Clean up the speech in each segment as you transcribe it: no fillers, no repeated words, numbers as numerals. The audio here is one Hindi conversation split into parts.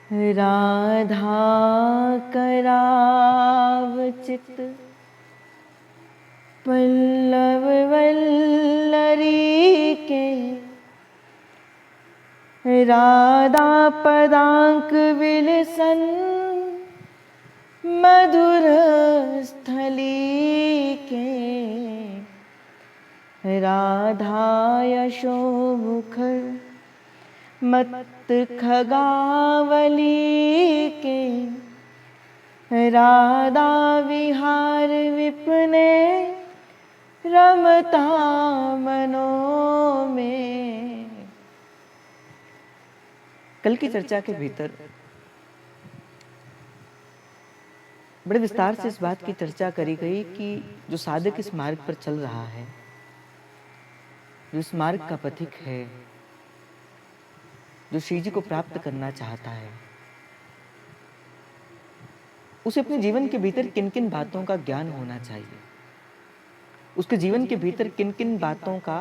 राधा करावचित पल्लव वल्लरी के, राधा पदांक विलसन मधुर स्थली के, राधा यशो मुखर मत खगावली के, राधा विहार विपने रमता मनों में। कल की चर्चा के भीतर बड़े विस्तार से इस बात की चर्चा करी गई कि जो साधक इस मार्ग पर चल रहा है, जो इस मार्ग का पथिक है, जो श्री जी को प्राप्त करना चाहता है, उसे अपने जीवन के भीतर किन किन बातों का ज्ञान होना चाहिए, उसके जीवन के भीतर किन किन बातों का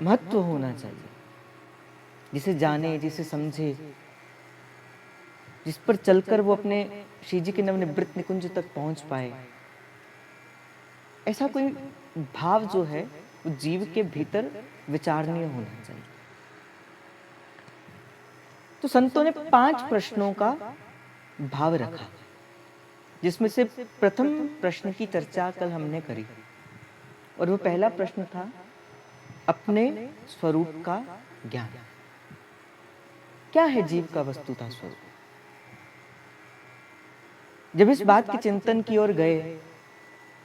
महत्व होना चाहिए, जिसे जाने, जिसे समझे, जिस पर चलकर वो अपने श्री जी के नवनिवृत्त निकुंज तक पहुंच पाए। ऐसा कोई भाव जो है वो जीव के भीतर विचारणीय होना चाहिए। तो संतों ने 5 प्रश्नों का भाव रखा, जिसमें से प्रथम प्रश्न की चर्चा कल हमने करी, और वो पहला प्रश्न था अपने स्वरूप का ज्ञान। क्या है जीव का वस्तुतः स्वरूप? जब इस बात के चिंतन की ओर गए,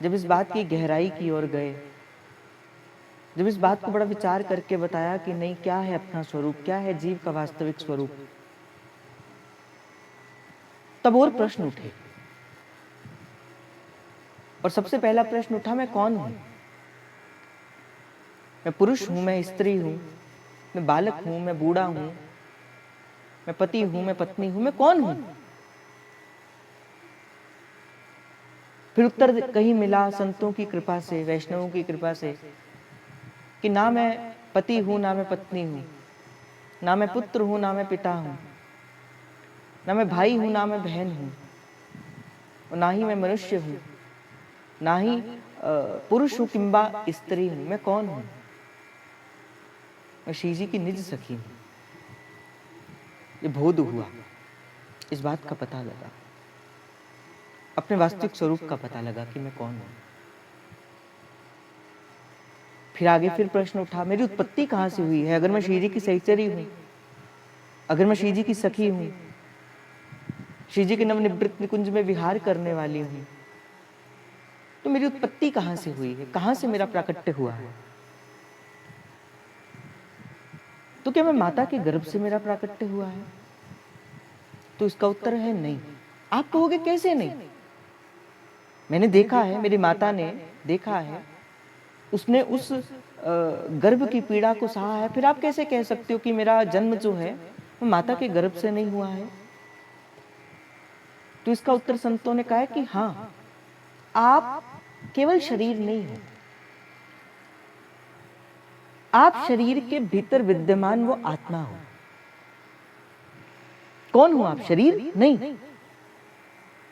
जब इस बात की गहराई की ओर गए, जब इस बात को बड़ा विचार करके बताया कि नहीं, क्या है अपना स्वरूप, क्या है जीव का वास्तविक स्वरूप, तब और प्रश्न उठे। और सबसे पहला प्रश्न उठा, मैं कौन हूं? मैं पुरुष हूं, मैं स्त्री हूं, मैं बालक हूं, मैं बूढ़ा हूं, मैं पति हूं, मैं पत्नी हूं, मैं कौन हूं? फिर उत्तर कहीं मिला संतों की कृपा से, वैष्णवों की कृपा से, कि ना मैं पति हूं, ना मैं पत्नी हूं, ना मैं पुत्र हूं, ना मैं पिता हूं, ना मैं भाई हूं, ना मैं बहन हूं, और ना ही मैं मनुष्य हूं, ना ही पुरुष हूं किंबा स्त्री हूं। मैं कौन हूं? मैं श्री जी की निज सखी हूं। ये बोध हुआ, इस बात का पता लगा, अपने वास्तविक स्वरूप का पता लगा कि मैं कौन हूं। फिर आगे फिर प्रश्न उठा, मेरी उत्पत्ति कहां से हुई है? अगर मैं श्री जी की सहचरी हूं, अगर मैं श्री जी की सखी हूं, श्री जी के नवनिवृत्त निकुंज में विहार करने वाली हूं, तो मेरी उत्पत्ति कहां से हुई है? कहां से मेरा प्राकट्य हुआ है? तो क्या मैं माता के गर्भ से मेरा प्राकट्य हुआ है? तो इसका उत्तर है नहीं। आप कहोगे कैसे नहीं? मैंने देखा है, मेरी माता ने देखा है, उसने उस गर्भ की पीड़ा को सहा है, फिर आप कैसे कह सकते हो कि मेरा जन्म जो है वो माता के गर्भ से नहीं हुआ है? तो इसका उत्तर संतों ने कहा है कि हाँ, आप केवल शरीर नहीं हो, आप शरीर के भीतर विद्यमान वो आत्मा हो। कौन हो आप? शरीर नहीं।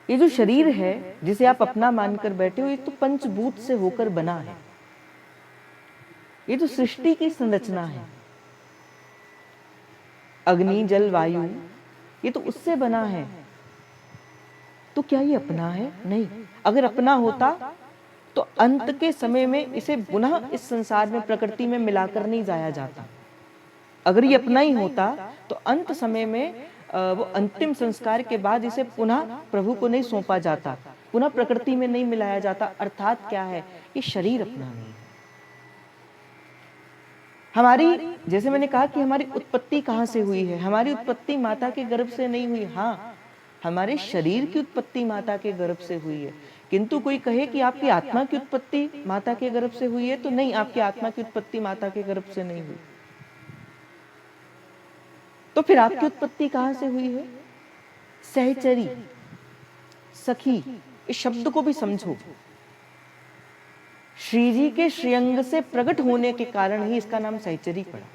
ये जो शरीर है जिसे आप अपना मानकर बैठे हो, ये तो पंचभूत से होकर बना है। ये तो सृष्टि की संरचना है, अग्नि जल वायु, ये तो उससे बना है। तो क्या ये अपना है? नहीं। अगर अपना होता तो अंत के समय में इसे पुनः इस संसार में, प्रकृति में मिलाकर नहीं जाया जाता। अगर ये अपना ही होता तो अंत समय में वो अंतिम संस्कार के बाद इसे पुनः प्रभु को नहीं सौंपा जाता, पुनः प्रकृति में नहीं मिलाया जाता। अर्थात क्या है? ये शरीर अपना नहीं है। हमारी, जैसे मैंने कहा कि हमारी उत्पत्ति कहां से हुई है? हमारी उत्पत्ति माता के गर्भ से नहीं हुई। हाँ, हमारे शरीर की उत्पत्ति माता के गर्भ से हुई है, किंतु कोई कहे कि आपकी आत्मा की उत्पत्ति माता के गर्भ से हुई है, तो नहीं, आपकी आत्मा की उत्पत्ति माता के गर्भ से नहीं हुई। तो फिर आपकी उत्पत्ति कहां से हुई है? सहचरी, सखी, इस शब्द को भी समझो। श्री जी के श्रीअंग से प्रकट होने के कारण ही इसका नाम सहचरी पड़ा।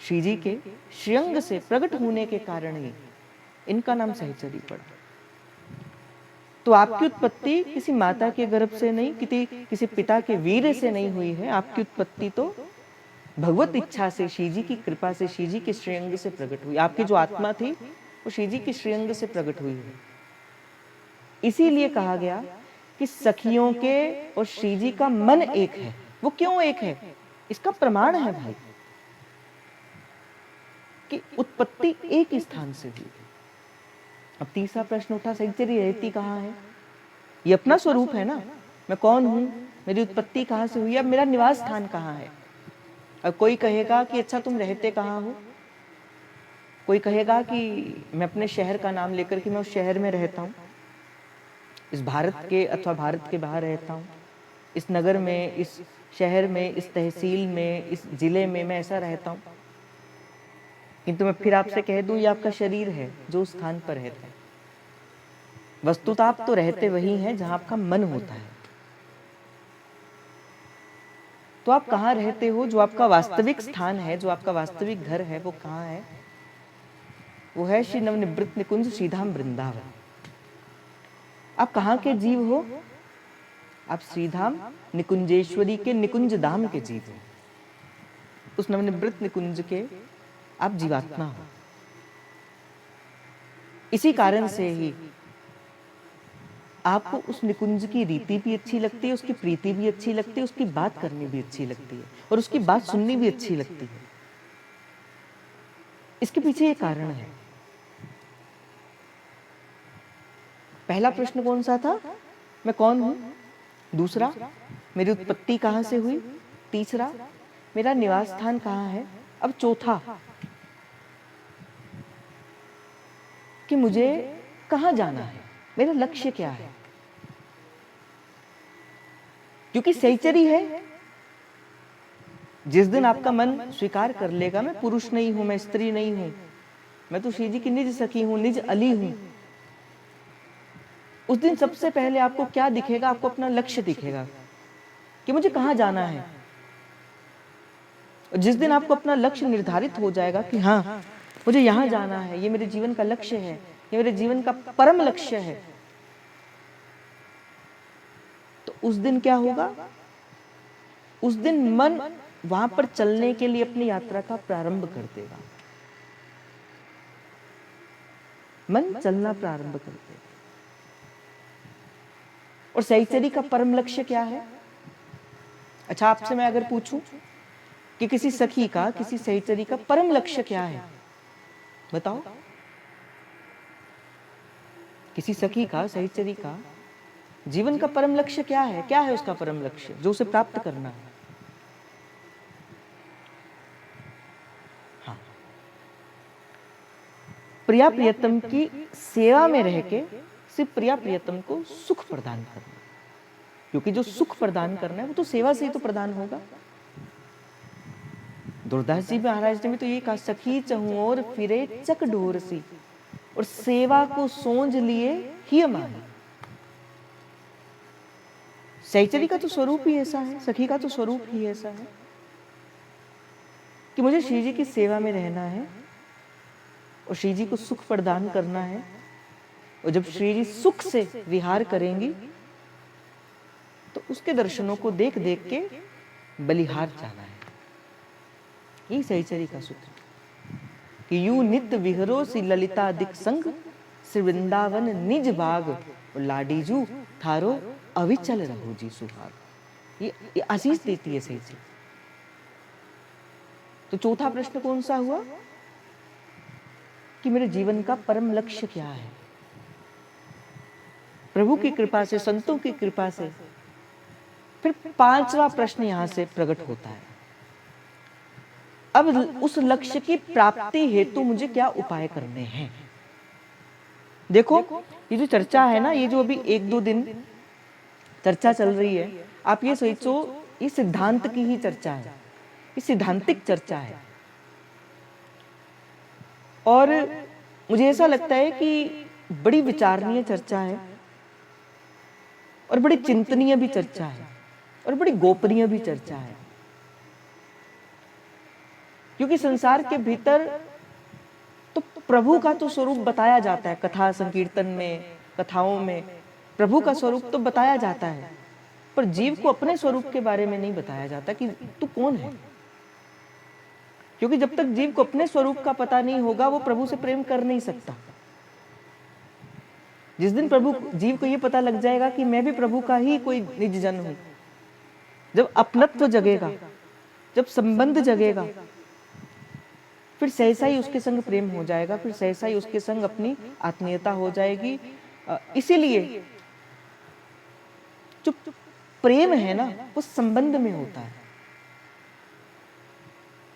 श्री जी के श्रीअंग से प्रकट होने के कारण ही इनका नाम सहचरी पड़ा। तो आपकी उत्पत्ति किसी माता के गर्भ से नहीं, किसी पिता के वीर्य से नहीं हुई है। आपकी उत्पत्ति तो भगवत इच्छा से, श्री जी की कृपा से, श्री जी के श्रीअंग से प्रकट हुई। आपकी जो आत्मा थी वो श्री जी के श्रीअंग से प्रकट हुई है। इसीलिए कहा गया कि सखियों के और श्री जी का मन एक है। वो क्यों एक है? इसका प्रमाण है भाई कि उत्पत्ति एक ही स्थान से हुई। अब तीसरा प्रश्न उठा, सहचरी रहती कहाँ है? ये अपना स्वरूप है ना। मैं कौन हूं, मेरी उत्पत्ति कहाँ से हुई, अब मेरा निवास स्थान कहाँ है? अब कोई कहेगा कि अच्छा तुम रहते कहाँ हो, कोई कहेगा कि मैं अपने शहर का नाम लेकर कि मैं उस शहर में रहता हूँ, इस भारत के अथवा भारत के बाहर रहता हूँ, इस नगर में, इस शहर में, इस तहसील में, इस जिले में मैं ऐसा रहता हूँ। किंतु मैं फिर आपसे कह दूं ये आपका शरीर है जो उस स्थान पर रहता है। वस्तुतः आप तो रहते वही हैं जहां आपका मन होता है। तो आप कहाँ रहते हो? जो आपका वास्तविक स्थान है, जो आपका वास्तविक घर है, वो कहाँ है? वो है श्री नवनिवृत्त निकुंज श्रीधाम वृंदावन। आप कहाँ के जीव हो? आप श्रीधाम निकुंजेश्वरी के निकुंज धाम के जीव हो। उस नवनिवृत्त निकुंज के आप जीवात्मा हो। इसी कारण से ही आपको उस निकुंज की रीति भी अच्छी लगती है, उसकी प्रीति भी अच्छी लगती है, उसकी बात करनी भी अच्छी लगती है और उसकी बात सुननी भी अच्छी लगती है। इसके पीछे ये कारण है। पहला प्रश्न कौन सा था? मैं कौन हूं? दूसरा, मेरी उत्पत्ति कहां से हुई? तीसरा, मेरा निवास स्थान कहां है? अब चौथा, कि मुझे कहां जाना है, मेरा लक्ष्य क्या है? क्योंकि सहचरी है। जिस दिन आपका मन स्वीकार कर लेगा मैं पुरुष नहीं हूं, मैं स्त्री नहीं हूं, मैं तो श्री जी की निज सखी हूं, निज अली हूं, उस दिन सबसे पहले आपको क्या दिखेगा? आपको अपना लक्ष्य दिखेगा कि मुझे कहां जाना है। जिस दिन आपको अपना लक्ष्य निर्धारित हो जाएगा कि हाँ मुझे यहां जाना है, ये मेरे जीवन का लक्ष्य है, ये मेरे जीवन का परम लक्ष्य है, तो उस दिन क्या होगा? उस दिन मन वहां पर चलने के लिए अपनी यात्रा का प्रारंभ कर देगा। मन चलना प्रारंभ कर देगा। और सहचरी का परम लक्ष्य क्या है? अच्छा, आपसे मैं अगर पूछूं कि किसी सखी का, किसी सहचरी का परम लक्ष्य क्या है, बताओ। किसी सखी का, सहचरी का जीवन का परम लक्ष्य क्या है? क्या है उसका परम लक्ष्य जो उसे प्राप्त करना है? हाँ, प्रिया प्रियतम की सेवा में रह के सिर्फ प्रिया प्रियतम को सुख प्रदान करना। क्योंकि जो सुख प्रदान करना है वो तो सेवा से ही तो प्रदान होगा। दुर्दास जी महाराज ने भी तो ये कहा, सखी चहु और फिरे चक ढोर सी, और सेवा को सोंझ लिए ही मानी। सहचरी का तो स्वरूप ही ऐसा है, सखी का तो स्वरूप ही ऐसा है कि मुझे श्री जी की सेवा में रहना है और श्री जी को सुख प्रदान करना है। और जब श्री जी सुख से विहार करेंगी तो उसके दर्शनों को देख देख के बलिहार जाना है। यही सहचरी का सूत्र कि यूं नित्य विहरो सी ललिता दिक संग, श्री वृंदावन निज बाग, और लाडीजू थारो अविचल रहो जी सुहाग। ये आशीष देती है सहचरी। तो चौथा प्रश्न कौन सा हुआ कि मेरे जीवन का परम लक्ष्य क्या है? प्रभु की कृपा से, संतों की कृपा से फिर पांचवा प्रश्न यहां से प्रकट होता है। अब उस लक्ष्य की प्राप्ति हेतु मुझे क्या उपाय करने हैं? देखो, ये जो चर्चा है ना, ये जो अभी 1-2 दिन चर्चा चल रही है, आप ये सोचो ये सिद्धांत की ही चर्चा है, ये सिद्धांतिक चर्चा है। और मुझे ऐसा लगता है कि बड़ी विचारणीय चर्चा है और बड़ी चिंतनीय भी चर्चा है और बड़ी गोपनीय भी चर्चा है। क्योंकि संसार के भीतर तो प्रभु का तो स्वरूप बताया जाता है, कथा संकीर्तन में, कथाओं में प्रभु का स्वरूप तो बताया जाता है, पर जीव को अपने स्वरूप के बारे में नहीं बताया जाता कि तू कौन है। क्योंकि जब तक जीव को अपने स्वरूप का पता नहीं होगा वो प्रभु से प्रेम कर नहीं सकता। जिस दिन प्रभु जीव को ये पता लग जाएगा कि मैं भी प्रभु का ही कोई निज जन हूं, जब अपनत्व जगेगा, जब संबंध जगेगा, फिर सहसा ही उसके संग प्रेम हो जाएगा, फिर सहसा ही उसके संग अपनी आत्मीयता हो जाएगी। इसीलिए जो प्रेम है ना वो संबंध में होता है।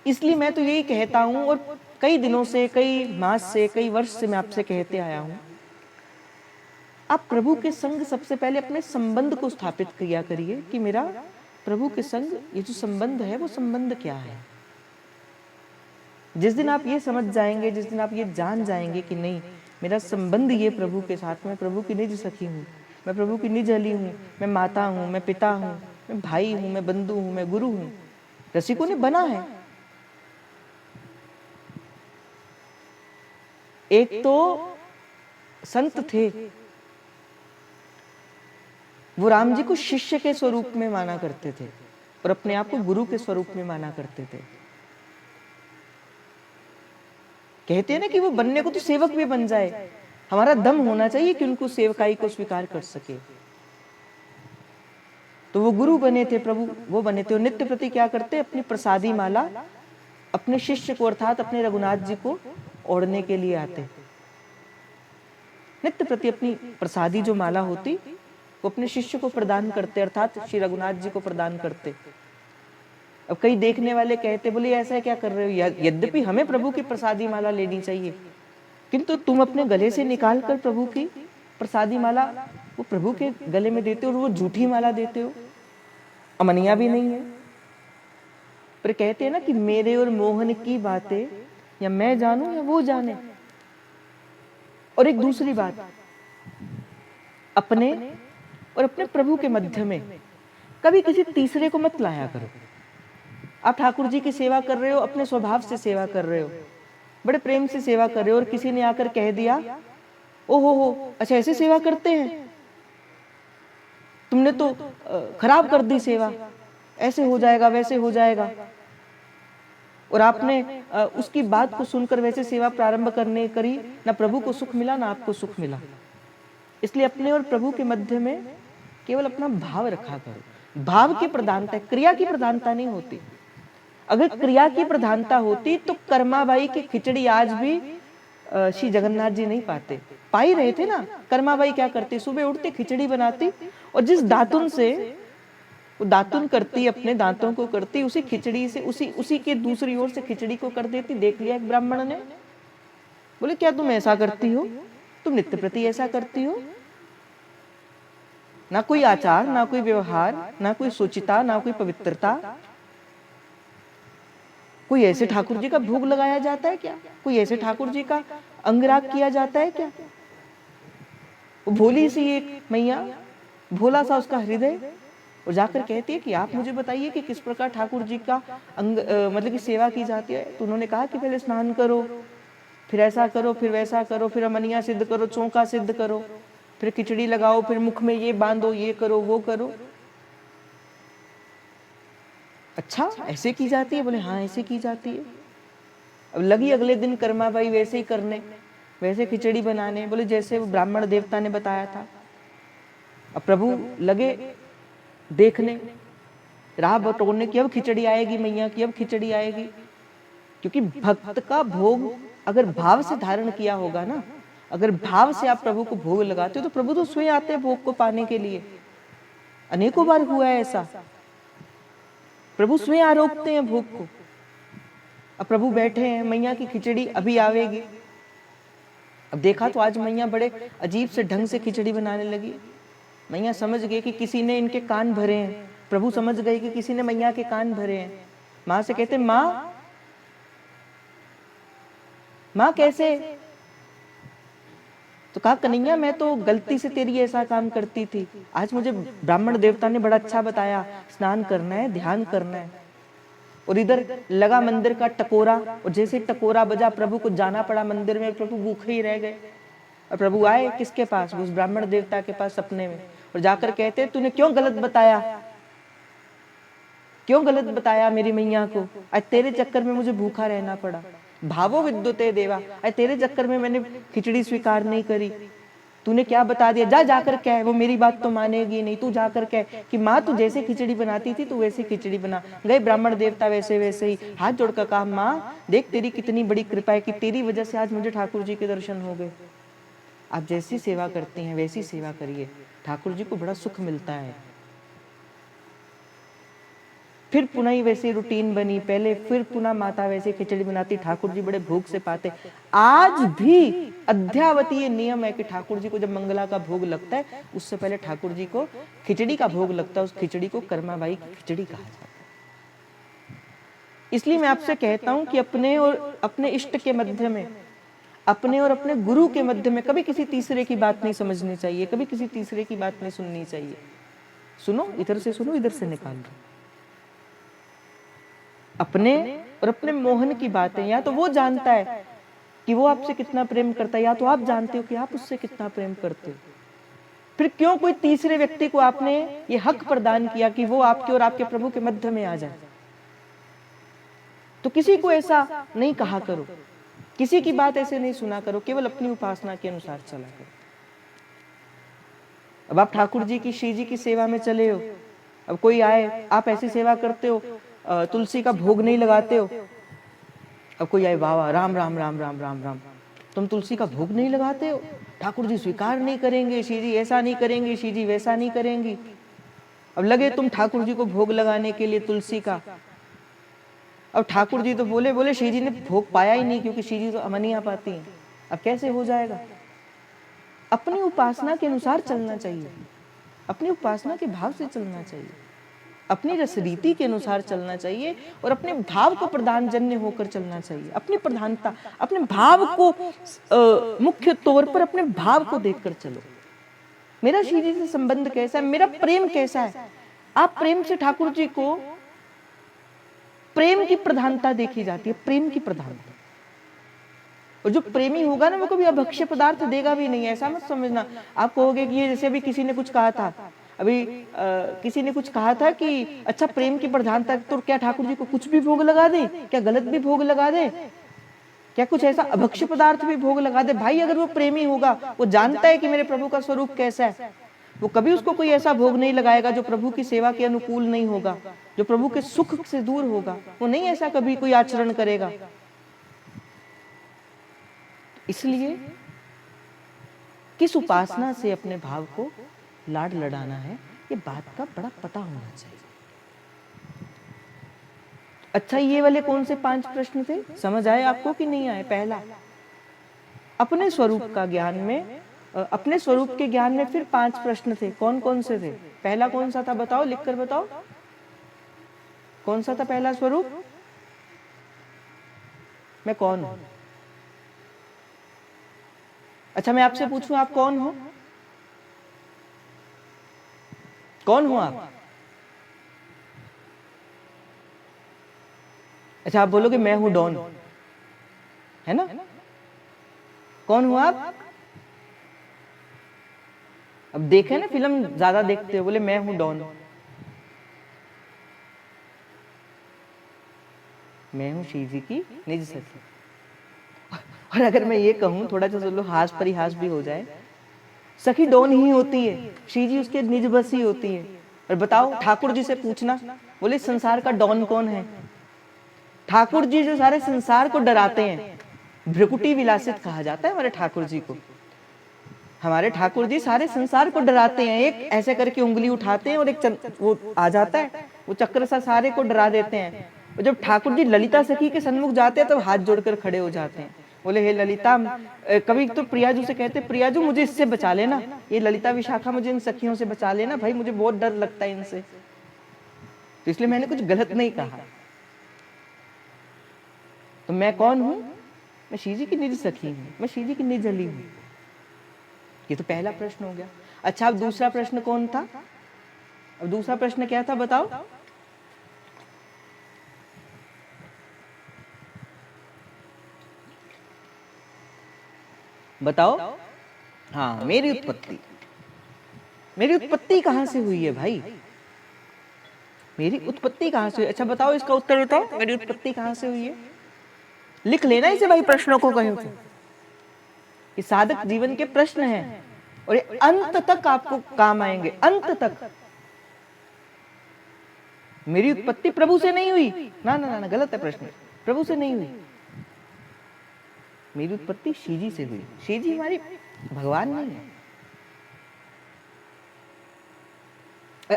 इसलिए मैं तो यही कहता हूं, और कई दिनों से, कई मास से, कई वर्ष से मैं आपसे कहते आया हूं, आप प्रभु के संग सबसे पहले अपने संबंध को स्थापित किया करिए कि मेरा प्रभु के संग ये जो संबंध है वो संबंध क्या है। जिस दिन आप ये समझ जाएंगे, जिस दिन आप ये जान जाएंगे कि नहीं मेरा संबंध ये प्रभु के साथ, मैं प्रभु की निज सखी हूँ, मैं प्रभु की निज अली हूँ, मैं माता हूँ, मैं पिता हूँ, मैं भाई हूँ, मैं बंधु हूँ, मैं गुरु हूँ। रसिकों ने बना है। एक तो संत थे, वो राम जी को शिष्य के स्वरूप में माना करते थे और अपने आप को गुरु के स्वरूप में माना करते थे। कहते हैं ना कि वो बनने को तो सेवक भी बन जाए, हमारा दम होना चाहिए कि उनको सेवकाई को स्वीकार कर सके। तो वो गुरु बने थे, प्रभु वो बने थे, और नित्य प्रति क्या करते, अपनी प्रसादी माला अपने शिष्य को अर्थात अपने रघुनाथ जी को ओढ़ने के लिए आते। नित्य प्रति अपनी प्रसादी जो माला होती वो अपने शिष्य को प्रदान करते, अर्थात श्री रघुनाथ जी को प्रदान करते। अब कई देखने वाले कहते, बोले ऐसा क्या कर रहे हो, यद्यपि हमें प्रभु की प्रसादी माला लेनी चाहिए, किंतु तुम अपने गले से निकाल कर प्रभु की प्रसादी माला वो प्रभु के गले में देते हो और वो झूठी माला देते हो, अमनिया भी नहीं है। पर कहते हैं ना कि मेरे और मोहन की बातें या मैं जानूं या वो जाने। और एक दूसरी बात, अपने और अपने प्रभु के मध्य में कभी किसी तीसरे को मत लाया करो। आप ठाकुर जी की सेवा कर रहे हो, अपने स्वभाव से सेवा कर रहे हो, बड़े प्रेम से सेवा कर रहे हो, और किसी ने आकर कह दिया ओहो हो अच्छा ऐसे सेवा करते हैं, तुमने तो खराब कर दी सेवा, ऐसे हो जाएगा वैसे हो जाएगा, और आपने उसकी बात को सुनकर वैसे सेवा प्रारंभ करने करी, ना प्रभु को सुख मिला ना आपको सुख मिला। इसलिए अपने और प्रभु के मध्य में केवल अपना भाव रखा करो। भाव की प्रधानता, क्रिया की प्रधानता नहीं होती। अगर क्रिया की प्रधानता होती तो कर्माबाई की खिचड़ी आज भी श्री जगन्नाथ जी नहीं पाते, पा ही रहे थे ना। कर्माबाई क्या करती, सुबह उठती खिचड़ी बनाती, और जिस दातुन से वो दातुन करती, अपने दांतों को करती, उसी खिचड़ी से उसी के दूसरी ओर से खिचड़ी को कर देती। देख लिया एक ब्राह्मण ने, बोले क्या तुम ऐसा करती हो, तुम नित्य प्रति ऐसा करती हो, ना कोई आचार, ना कोई व्यवहार, ना कोई सुचिता, ना कोई पवित्रता। कोई ऐसे ठाकुर जी का भोग लगाया जाता है क्या, कोई ऐसे ठाकुर जी का अंगराग किया जाता है क्या। वो भोली सी एक मैया, भोला सा उसका हृदय, और जाकर कहती है कि आप मुझे बताइए कि किस प्रकार ठाकुर जी का मतलब की सेवा की जाती है। तो उन्होंने कहा कि पहले स्नान करो, फिर ऐसा करो, फिर वैसा करो, फिर अमनिया सिद्ध करो, चौका सिद्ध करो, फिर खिचड़ी लगाओ, फिर मुख में ये बांधो, ये करो वो करो। अच्छा ऐसे की जाती है, बोले हाँ ऐसे की जाती है। अब लगी अगले दिन कर्माबाई वैसे ही करने, वैसे खिचड़ी बनाने, बोले जैसे वो ब्राह्मण देवता ने बताया था। अब प्रभु लगे देखने, राह बटोरने की अब खिचड़ी आएगी मैया की, अब खिचड़ी आएगी। क्योंकि भक्त का भोग अगर भाव से धारण किया होगा ना, अगर भाव से आप प्रभु को भोग लगाते हो तो प्रभु तो स्वयं आते हैं भोग को पाने के लिए। अनेकों बार हुआ है ऐसा, प्रभु स्वयं आरोपते हैं भोग को। अब प्रभु बैठे हैं, मैया की खिचड़ी अभी आवेगी। अब देखा तो आज मैया बड़े अजीब से ढंग से खिचड़ी बनाने लगी। मैया समझ गए कि किसी ने इनके कान भरे हैं, प्रभु समझ गए कि किसी ने मैया के कान भरे हैं। माँ से कहते माँ कैसे, तो कहा कन्हैया मैं तो गलती से तेरी ऐसा काम करती थी, आज मुझे ब्राह्मण देवता ने बड़ा अच्छा बताया, स्नान करना है, ध्यान करना है। और इधर लगा मंदिर का टकोरा, और जैसे टकोरा बजा प्रभु को जाना पड़ा मंदिर में, प्रभु भूखे ही रह गए। और प्रभु आए किसके पास? उस ब्राह्मण देवता के पास सपने में, और जाकर कहते तूने क्यों गलत बताया, क्यों गलत बताया मेरी मैया को, आज तेरे चक्कर में मुझे भूखा रहना पड़ा। भावो विद्युते देवा, आज तेरे चक्कर में मैंने खिचड़ी स्वीकार नहीं करी, तूने क्या बता दिया, जा जाकर कह, वो मेरी बात तो मानेगी नहीं, तू जाकर कह कि माँ तू जैसे खिचड़ी बनाती थी तू वैसे खिचड़ी बना। गए ब्राह्मण देवता वैसे वैसे ही हाथ जोड़कर कहा, माँ देख तेरी कितनी बड़ी कृपा है कि तेरी वजह से आज मुझे ठाकुर जी के दर्शन हो गए। आप जैसी सेवा करती हैं वैसी सेवा करिए, ठाकुर जी को बड़ा सुख मिलता है। फिर पुनः ही वैसी रूटीन बनी, पहले फिर पुनः माता वैसे खिचड़ी बनाती, ठाकुर जी बड़े भूख से पाते। आज भी अध्यावतीय नियम है कि ठाकुर जी को जब मंगला का भोग लगता है उससे पहले ठाकुर जी को खिचड़ी का भोग लगता है, उस खिचड़ी को कर्माबाई की खिचड़ी कहा जाता है। इसलिए मैं आपसे कहता हूं कि अपने और अपने इष्ट के मध्य में, अपने और अपने गुरु के मध्य में कभी किसी तीसरे की बात नहीं समझनी चाहिए, कभी किसी तीसरे की बात नहीं सुननी चाहिए। सुनो, इधर से सुनो, इधर से निकाल दो। अपने और अपने मोहन की बातें, या तो वो जानता है कि वो आपसे कितना प्रेम करता है, या तो आप जानते हो कि आप उससे कितना प्रेम करते हो। फिर क्यों कोई तीसरे व्यक्ति को आपने ये हक प्रदान किया कि वो आपके और आपके प्रभु के मध्य में आ जाए? तो किसी को ऐसा नहीं कहा करो, किसी की बात ऐसे नहीं सुना करो, केवल अपनी उपासना के अनुसार चला करो। अब आप ठाकुर जी की, श्री जी की सेवा में चले हो, अब कोई आए, आप ऐसी सेवा करते हो, तुलसी का भोग नहीं लगाते हो, अब कोई आए, वाह वाह राम राम राम राम राम राम, तुम तुलसी का भोग नहीं लगाते हो, ठाकुर जी स्वीकार नहीं करेंगे, श्री जी ऐसा नहीं करेंगे, श्री जी वैसा नहीं करेंगी। अब लगे तुम ठाकुर जी को भोग लगाने के लिए तुलसी का, अब ठाकुर जी तो बोले बोले श्री जी ने भोग पाया ही नहीं, क्योंकि श्री जी तो अमन ही आ पाती हैं। अब कैसे हो जाएगा? अपनी उपासना के अनुसार चलना चाहिए, अपनी उपासना के भाव से चलना चाहिए, अपनी रस रीति के अनुसार चलना चाहिए, और अपने भाव को प्रधान जन्य होकर चलना चाहिए। अपनी प्रधानता, अपने भाव को मुख्य तौर पर अपने भाव को देखकर चलो। मेरा श्री जी से संबंध कैसा है, मेरा प्रेम कैसा है। आप प्रेम से ठाकुर जी को, प्रेम की प्रधानता देखी जाती है, प्रेम की प्रधानता। और जो प्रेमी होगा ना वो कभी अभक्ष्य पदार्थ देगा भी नहीं, ऐसा मत समझना। आप कहोगे कि ये जैसे अभी किसी ने कुछ कहा था, अभी किसी ने कुछ कहा था कि अच्छा प्रेम की प्रधानता, तो क्या ठाकुर जी को कुछ भी भोग लगा दे, क्या गलत भी भोग लगा दे, क्या कुछ ऐसा अभक्ष्य पदार्थ भी भोग लगा दे? भाई अगर वो प्रेमी होगा, वो जानता है कि मेरे प्रभु का स्वरूप कैसा है, वो कभी उसको कोई ऐसा भोग नहीं लगाएगा जो प्रभु की सेवा के अनुकूल नहीं होगा, जो प्रभु के सुख से दूर होगा। वो नहीं ऐसा कभी कोई आचरण करेगा। इसलिए किस उपासना से अपने भाव को लाड लड़ाना है, ये बात का बड़ा पता होना चाहिए। अच्छा, ये वाले कौन से 5 प्रश्न थे, समझ आए आपको कि नहीं आए? पहला, अपने स्वरूप का ज्ञान में, अपने स्वरूप के ज्ञान में फिर 5 प्रश्न थे। कौन कौन से थे? पहला कौन सा था, बताओ, लिखकर बताओ, कौन सा था पहला स्वरूप? मैं कौन हूं? अच्छा, मैं आपसे पूछूं, आप कौन हो? कौन हो आप? अच्छा, आप बोलोगे मैं हूं डॉन, है ना? कौन हो आप? अब देखे ना फिल्म ज्यादा देखते हो, बोले मैं हूं डॉन। मैं हूं श्री जी की निज सखी। और अगर मैं ये कहूं, थोड़ा सा चलो हास परिहास भी हो जाए, सखी डॉन ही होती है, श्री जी उसके निज बस ही होती है। और बताओ, ठाकुर जी से पूछना, बोले संसार का डॉन कौन है? ठाकुर जी जो सारे संसार को डराते हैं, भ्रकुटी विलासित कहा जाता है हमारे ठाकुर जी को। हमारे ठाकुर जी सारे संसार को डराते हैं, एक ऐसे करके उंगली उठाते हैं और एक वो आ जाता है, वो चक्र सा सारे को डरा देते हैं। और जब ठाकुर जी ललिता सखी के सन्मुख जाते हैं तो हाथ जोड़कर खड़े हो जाते हैं, बोले हे ललिता, कभी तो प्रियाजू से कहते, प्रियाजू मुझे इससे बचा लेना, ये ललिता विशाखा मुझे इन सखियों से बचा लेना, भाई मुझे बहुत डर लगता है इनसे, तो इसलिए मैंने कुछ गलत नहीं कहा। तो मैं कौन हूं? मैं श्री जी की निज सखी हूं, मैं श्री जी की निज अली हूं। ये तो पहला प्रश्न हो गया। अच्छा, अब दूसरा प्रश्न कौन था? अब दूसरा प्रश्न क्या था, बताओ? बताओ। हाँ, मेरी उत्पत्ति। मेरी उत्पत्ति कहां से हुई है भाई? मेरी उत्पत्ति कहां से हुई? अच्छा बताओ, इसका उत्तर बताओ, मेरी उत्पत्ति कहां से हुई है? लिख लेना इसे भाई, प्रश्नों को कहीं से। ये साधक जीवन के प्रश्न हैं और ये अंत तक आपको काम आएंगे, अंत तक। मेरी उत्पत्ति प्रभु से नहीं हुई, ना ना ना, गलत है प्रश्न। प्रभु से नहीं हुई, मेरी उत्पत्ति श्री जी से हुई। श्री जी हमारी भगवान नहीं है।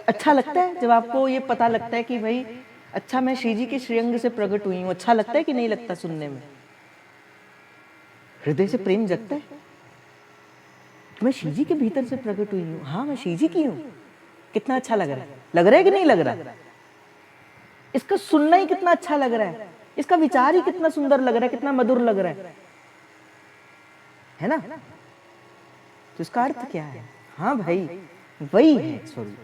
अच्छा लगता है जब आपको ये पता लगता है कि भाई अच्छा मैं श्री जी के श्रीअंग से प्रकट हुई हूं? अच्छा लगता है कि नहीं लगता? सुनने में हृदय से प्रेम जगता है। मैं श्री जी के भीतर से प्रकट हुई हूं, हाँ मैं श्री जी की हूं। कितना अच्छा लग रहा है, लग रहा है कि नहीं लग रहा? इसका सुनना ही कितना अच्छा लग रहा है, इसका विचार ही कितना सुंदर लग रहा है, कितना मधुर लग रहा है ना? तो इसका अर्थ क्या है? हाँ भाई, वही है स्वरूप।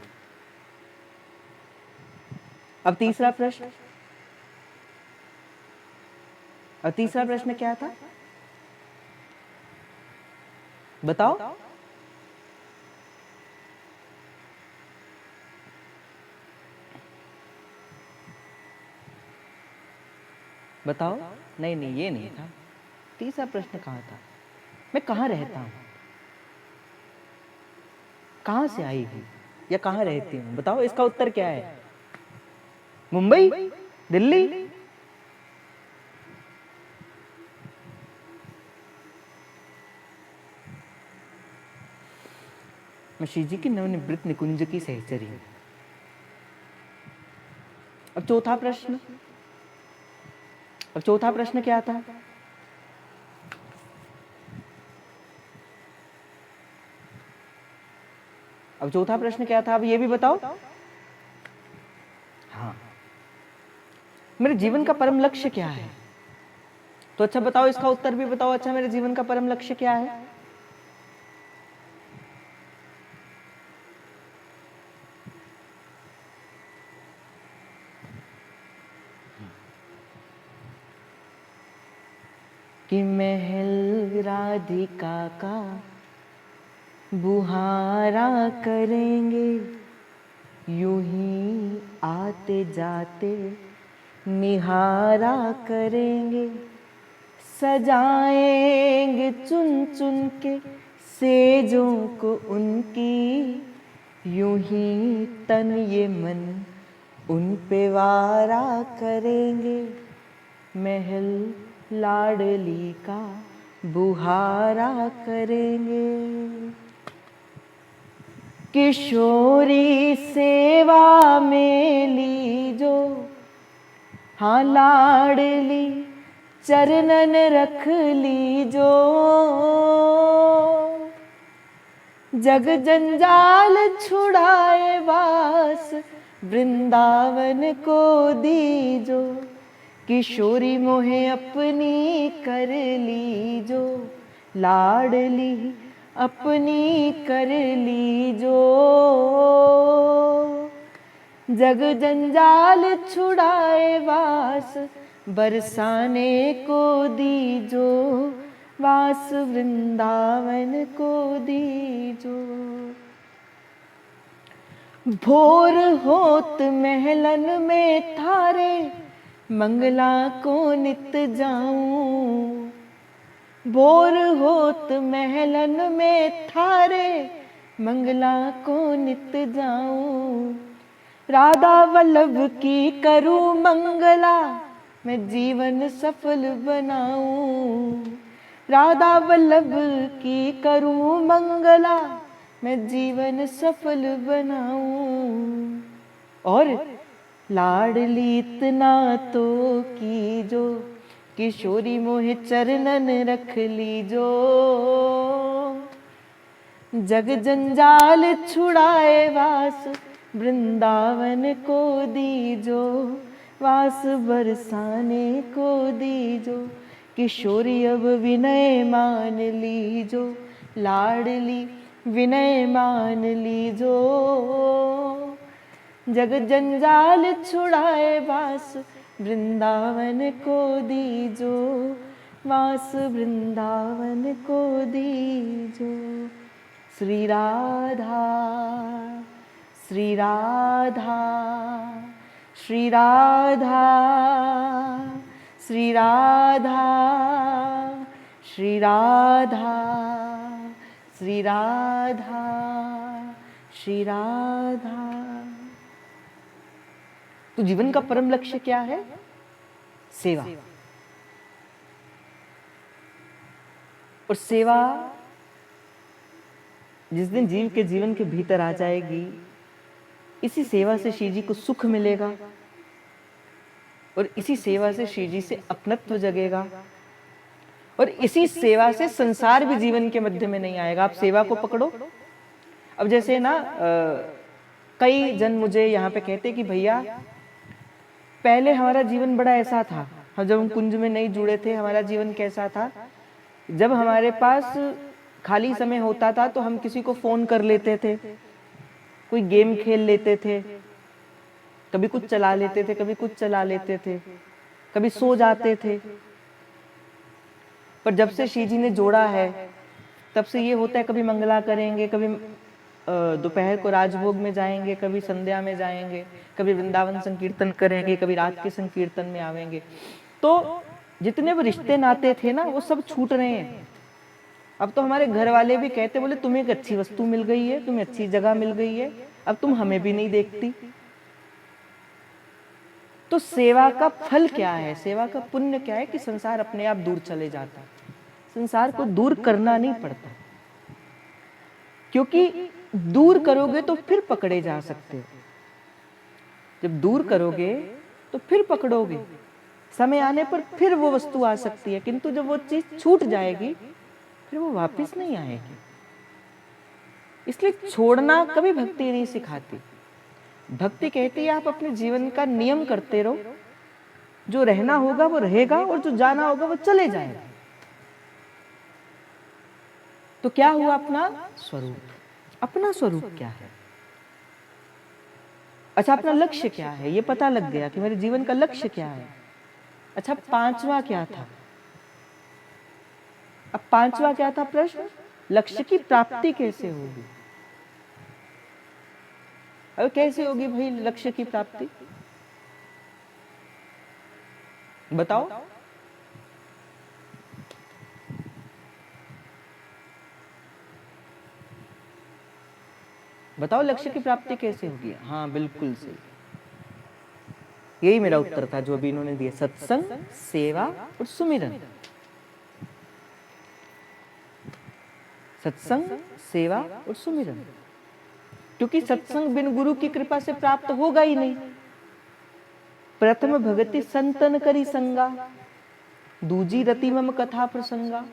अब तीसरा प्रश्न, और तीसरा प्रश्न क्या था? बताओ। बताओ। नहीं नहीं, ये नहीं था। तीसरा प्रश्न कहाँ था? मैं कहाँ रहता हूँ, कहाँ से आई हूँ या कहाँ रहती हूँ? बताओ, इसका उत्तर क्या है? मुंबई, दिल्ली? मैं श्री जी की नवनिवृत्त निकुंज की सहचरी हूँ। अब चौथा प्रश्न, अब चौथा प्रश्न क्या था? अब चौथा प्रश्न क्या था? अब ये भी बताओ। हाँ, मेरे जीवन का परम लक्ष्य क्या है? तो अच्छा बताओ, इसका उत्तर भी बताओ। अच्छा, मेरे जीवन का परम लक्ष्य क्या है? कि महल राधिका का बुहारा करेंगे, यूं ही आते जाते निहारा करेंगे, सजाएंगे चुन चुन के सेजों को उनकी, यूं ही तन ये मन उन पे वारा करेंगे, महल लाडली का बुहारा करेंगे। किशोरी सेवा में लीजो, हाँ लाडली चरणन रख लीजो, जग जंजाल छुड़ाए वास वृंदावन को दीजो, किशोरी मोहे अपनी कर लीजो, लाडली अपनी कर लीजो, जग जंजाल छुड़ाए वास बरसाने को दीजो, वास वृंदावन को दीजो। भोर होत महलन में थारे, मंगला को नित जाऊं, भोर होत महलन में थारे, मंगला को नित जाऊं, राधा वल्लभ की करूं मंगला, मैं जीवन सफल बनाऊं, राधा वल्लभ की करूं मंगला, मैं जीवन सफल बनाऊं, और लाडली इतना तो कीजो, किशोरी मोहे चरणन रख लीजो, जग जंजाल छुड़ाए वास वृंदावन को दीजो, वास बरसाने को दीजो, किशोरी अब विनय मान लीजो, लाडली विनय मान लीजो, जग जंजाल छुड़ाए वास वृंदावन को दीजो, वास वृंदावन को दीजो। श्री राधा श्री राधा श्री राधा श्री राधा श्री राधा श्री राधा श्री राधा। तो जीवन का परम लक्ष्य क्या है? सेवा। और सेवा जिस दिन जीव के जीवन के भीतर आ जाएगी, इसी सेवा से श्री जी को सुख मिलेगा और इसी सेवा से श्री जी से अपनत्व जगेगा और इसी सेवा से संसार भी जीवन के मध्य में नहीं आएगा। आप सेवा को पकड़ो। अब जैसे ना कई जन मुझे यहाँ पे कहते कि भैया पहले हमारा जीवन बड़ा ऐसा था, हम जब हम कुंज में नहीं जुड़े थे, हमारा जीवन कैसा था, जब हमारे पास खाली समय होता था तो हम किसी को फोन कर लेते थे, कोई गेम खेल लेते थे, कभी कुछ चला लेते थे, कभी कुछ चला लेते थे, कभी सो जाते थे। पर जब से श्री जी ने जोड़ा है तब से ये होता है, कभी मंगला करेंगे, कभी दोपहर को राजभोग में जाएंगे, कभी संध्या में जाएंगे, कभी वृंदावन संकीर्तन करेंगे, कभी रात के संकीर्तन में आवेंगे। तो जितने भी रिश्ते नाते थे ना वो सब छूट रहे हैं। अब तो हमारे घर वाले भी कहते, बोले तुम्हें एक अच्छी वस्तु मिल गई है, तुम्हें अच्छी जगह मिल गई है, अब तुम हमें भी नहीं देखती। तो सेवा का फल क्या है, सेवा का पुण्य क्या है कि संसार अपने आप दूर चले जाता है। संसार को दूर करना नहीं पड़ता, क्योंकि दूर करोगे तो फिर पकड़े जा सकते हो। जब दूर करोगे तो फिर पकड़ोगे, समय आने पर फिर वो वस्तु आ सकती है, किंतु जब वो चीज छूट जाएगी फिर वो वापस नहीं आएगी। इसलिए छोड़ना कभी भक्ति नहीं सिखाती। भक्ति कहती है आप अपने जीवन का नियम करते रहो, जो रहना होगा वो रहेगा और जो जाना होगा वो चले जाएगा। तो क्या हुआ? अपना स्वरूप। अपना स्वरूप क्या है? अच्छा, अपना लक्ष्य क्या है ये पता लग गया कि मेरे जीवन का लक्ष्य क्या है। अच्छा, पांचवा क्या था? अब पांचवा क्या था प्रश्न? लक्ष्य की प्राप्ति कैसे होगी? अब कैसे होगी भाई लक्ष्य की प्राप्ति? बताओ। बताओ लक्ष्य की प्राप्ति कैसे होगी? हाँ बिल्कुल सही, यही मेरा उत्तर था जो अभी इन्होंने दिया। सत्संग, सेवा और सुमिरन। सत्संग, सेवा और सुमिरन। क्योंकि सत्संग बिन गुरु की कृपा से प्राप्त होगा ही नहीं। प्रथम भगति संतन करी संगा, दूजी रति मम कथा प्रसंगा,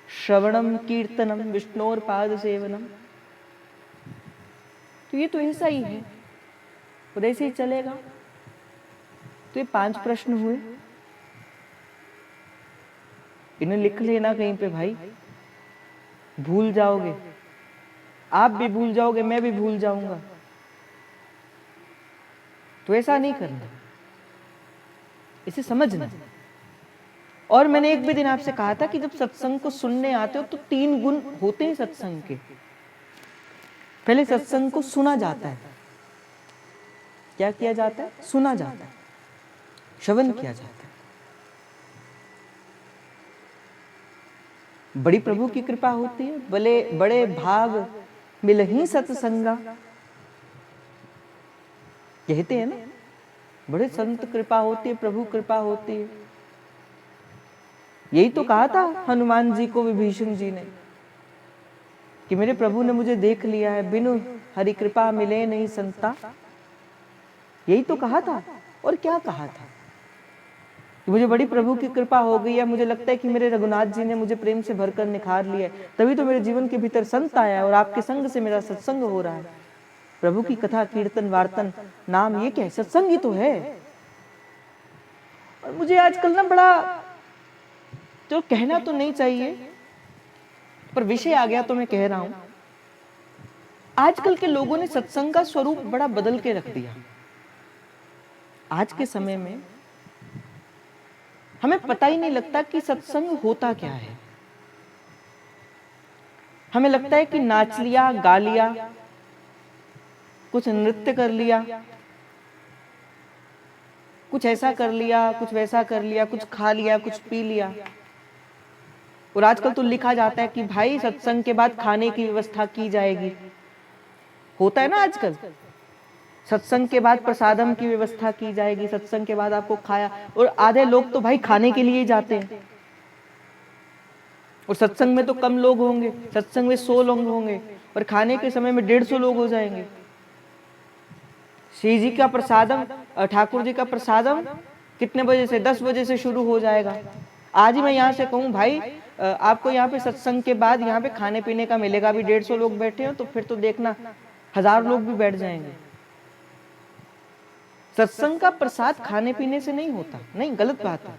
श्रवणम कीर्तनम विष्णोर पाद सेवनम। तो ये तो ऐसा ही है और ऐसे ही चलेगा। तो ये 5 प्रश्न हुए, इन्हें लिख लेना कहीं पे भाई, भूल जाओगे, आप भी भूल जाओगे, मैं भी भूल जाऊंगा। तो ऐसा नहीं करना, इसे समझना। और मैंने एक भी दिन आपसे कहा था कि जब सत्संग को सुनने आते हो तो 3 गुण होते हैं सत्संग के। पहले सत्संग को सुना जाता है। क्या किया जाता है? सुना जाता है, श्रवण किया जाता है। बड़ी प्रभु की कृपा होती है, बड़े भाग मिलहि सत्संगा, कहते हैं ना, बड़े संत कृपा होती है, प्रभु कृपा होती है। यही तो कहा था हनुमान जी को विभीषण जी ने कि मेरे प्रभु ने मुझे देख लिया है, बिनु हरि कृपा मिले नहीं संता। यही तो कहा था। और क्या कहा था कि मुझे बड़ी प्रभु की कृपा हो गई है, मुझे लगता है कि मेरे रघुनाथ जी ने मुझे प्रेम से भरकर निखार लिया है, तभी तो मेरे जीवन के भीतर संत आया और आपके संग से मेरा सत्संग हो रहा है। प्रभु की कथा कीर्तन वार्तन नाम ये क्या है? सत्संग ही तो है। और मुझे आजकल ना बड़ा, जो कहना तो नहीं चाहिए पर विषय आ गया तो मैं कह रहा हूं, आजकल के लोगों ने सत्संग का स्वरूप बड़ा बदल के रख दिया। आज के समय में हमें पता ही नहीं लगता कि सत्संग होता क्या है। हमें लगता है कि नाच लिया, गा लिया, कुछ नृत्य कर लिया, कुछ ऐसा कर लिया, कुछ वैसा कर लिया, कुछ खा लिया, कुछ पी लिया। और आजकल तो लिखा जाता है कि भाई सत्संग के बाद खाने की व्यवस्था की जाएगी। होता है ना आजकल, सत्संग के बाद प्रसादम की व्यवस्था की जाएगी, सत्संग के बाद आपको खाया। और आधे लोग तो भाई खाने के लिए ही जाते हैं। और सत्संग में तो कम लोग होंगे, सत्संग में 100 लोग होंगे और खाने के समय में 150 लोग हो जाएंगे। श्री जी का प्रसादम, ठाकुर जी का प्रसादम कितने बजे से? 10 बजे से शुरू हो जाएगा। आज ही मैं यहाँ से कहूँ भाई आपको यहाँ पे सत्संग के बाद यहाँ पे खाने पीने का मिलेगा, अभी 150 लोग बैठे हो तो फिर तो देखना 1000 लोग भी बैठ जाएंगे। सत्संग का प्रसाद खाने पीने से नहीं होता, नहीं, गलत बात है।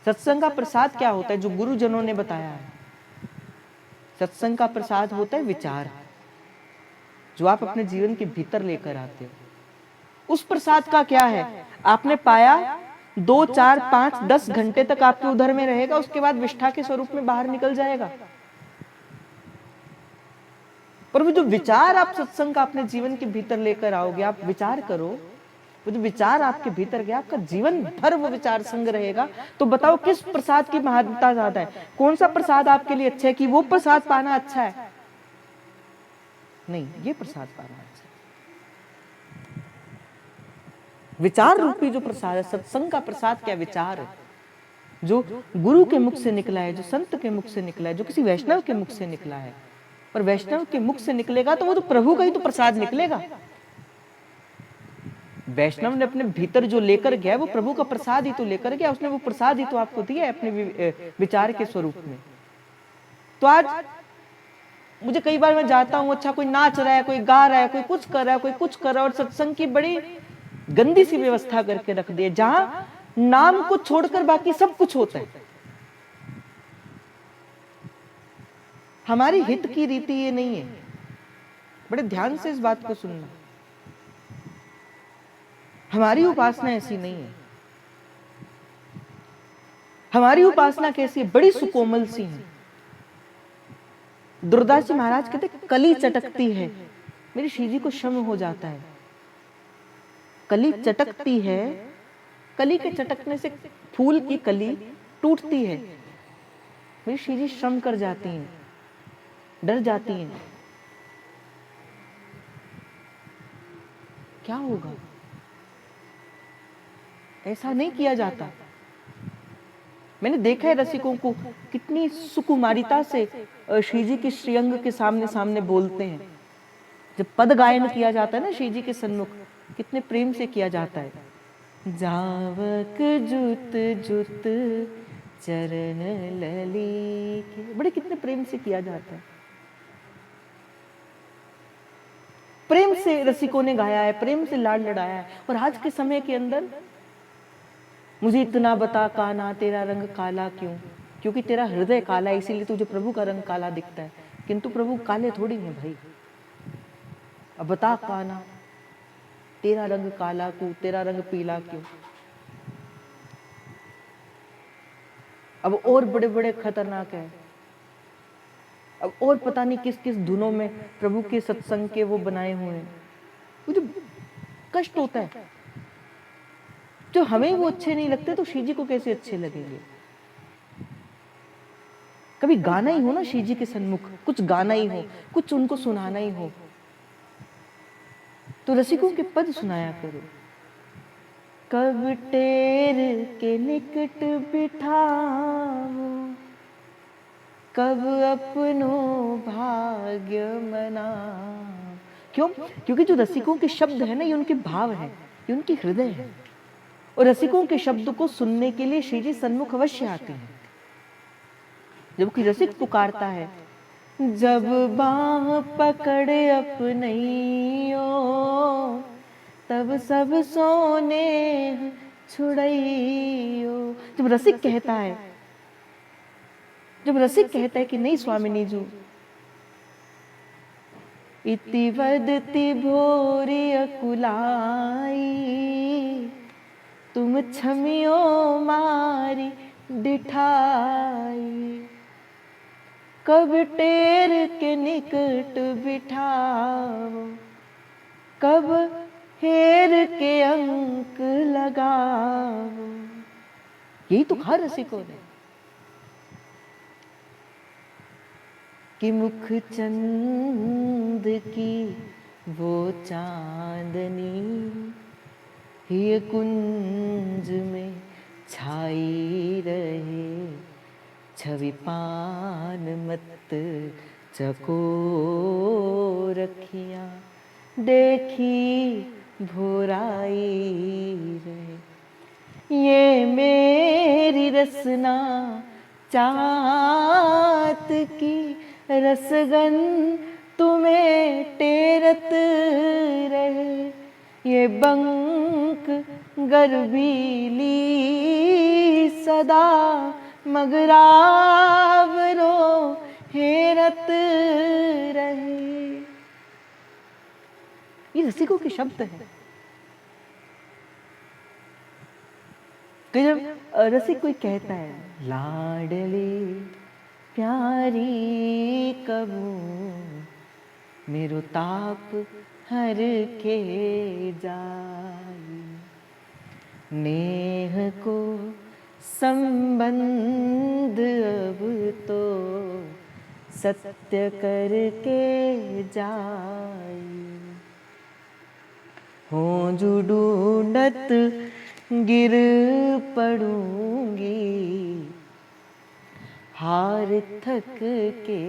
सत्संग का प्रसाद क्या होता है? जो गुरुजनों ने बताया है, सत्संग का प्रसाद होता है विचार, जो आप अपने जीवन के भीतर लेकर आते हो। उस प्रसाद का क्या है? आपने पाया, 2, 4, 5, 10 घंटे तक आपके उधर में रहेगा, उसके बाद विष्ठा के स्वरूप में बाहर निकल जाएगा। पर वो जो विचार आप सत्संग का अपने जीवन के भीतर लेकर आओगे, आप विचार करो, वो जो विचार आपके भीतर गया, आपका जीवन भर वो विचार संग रहेगा। तो बताओ किस प्रसाद की महत्ता ज्यादा है? कौन सा प्रसाद आपके लिए अच्छा है कि वो प्रसाद पाना अच्छा है? नहीं, ये प्रसाद पाना अच्छा है। विचार रूपी जो प्रसाद है, सत्संग का प्रसाद क्या? विचार है, जो गुरु के मुख से निकला है, जो संत के मुख से निकला है, जो किसी वैष्णव के मुख से निकला है। और वैष्णव के मुख से निकलेगा तो वो तो प्रभु का ही तो प्रसाद निकलेगा। वैष्णव ने अपने भीतर जो लेकर गया वो प्रभु का प्रसाद ही तो लेकर गया, उसने वो प्रसाद ही तो आपको दिया है अपने विचार के स्वरूप में। तो आज मुझे कई बार मैं जाता हूँ, अच्छा कोई नाच रहा है, कोई गा रहा है, कोई कुछ कर रहा है, कोई कुछ कर रहा है, और सत्संग की बड़ी गंदी सी व्यवस्था करके रख दी है, जहां नाम को छोड़कर बाकी सब कुछ होता है। हमारी हित की रीति ये नहीं है, बड़े ध्यान से इस बात को सुनना। हमारी उपासना ऐसी नहीं है। हमारी उपासना कैसी है? बड़ी सुकोमल सी है। दुर्दास जी महाराज कहते कली चटकती है, मेरी श्री जी को शम हो जाता है। कली चटकती है, कली के चटकने से फूल की कली टूटती है। मेरी श्री जी श्रम कर जाती हैं, डर जाती हैं, क्या होगा? ऐसा नहीं किया जाता। मैंने देखा है रसिकों को कितनी सुकुमारिता से श्री जी के श्रीअंग के सामने सामने बोलते हैं। जब पद गायन किया जाता है ना श्री जी के सन्मुख, कितने प्रेम से किया जाता है। जावक जुत जुत चरण लली के, बड़े कितने प्रेम से किया जाता है। प्रेम से रसिकों ने गाया है, प्रेम से लाड लड़ाया है। और आज के समय के अंदर मुझे इतना बता कान्हा तेरा रंग काला क्यों? क्योंकि तेरा हृदय काला है, इसीलिए तुझे प्रभु का रंग काला दिखता है। किंतु प्रभु काले थोड़ी हैं भाई। अब बता कान्हा तेरा रंग काला क्यों, तेरा रंग पीला क्यों? अब और बड़े बड़े खतरनाक है। अब और पता नहीं किस किस धुनों में प्रभु के सत्संग के वो बनाए हुए हैं। मुझे कष्ट होता है। जो हमें वो अच्छे नहीं लगते तो श्री जी को कैसे अच्छे लगेंगे? कभी गाना ही हो ना श्री जी के सन्मुख, कुछ गाना ही हो, कुछ उनको सुनाना ही हो, तो रसिकों के पद सुनाया करो। कब टेर के निकट बिठाओ, कब अपनो भाग्य मना। क्यों? क्योंकि जो रसिकों के शब्द है ना, ये उनके भाव है, ये उनकी हृदय है। और रसिकों के शब्द को सुनने के लिए श्री जी सन्मुख अवश्य आते हैं। जब कोई रसिक पुकारता है, जब बाह पकड़े अपनइयो, तब सब सोने छुड़इयो। जब रसिक कहता है, जब रसिक कहता है कि नहीं स्वामिनी जी, इति वदति भोरी अकुलाई, तुम छमियो मारी डिठाई, कब टेर के निकट बिठाओ, कब हेर के अंक लगाओ। यही तो हर रसिकों ने कि मुख चंद की वो चांदनी ये कुंज में छाई रहे, छवि पान मत चको रखियाँ देखी भोराई रहे। ये मेरी रसना चाहत की रसगन तुम्हें टेरत रहे, ये बंक गर्बीली सदा मगरावरो हेरत रहे। ये रसिकों के शब्द हैं कि जब रसिक कोई कहता है लाडली प्यारी कबू मेरो ताप हर के जाई, नेह को संबंध अब तो सत्य करके जाई, हो जो ढूंढत गिर पड़ूंगी, हार थक के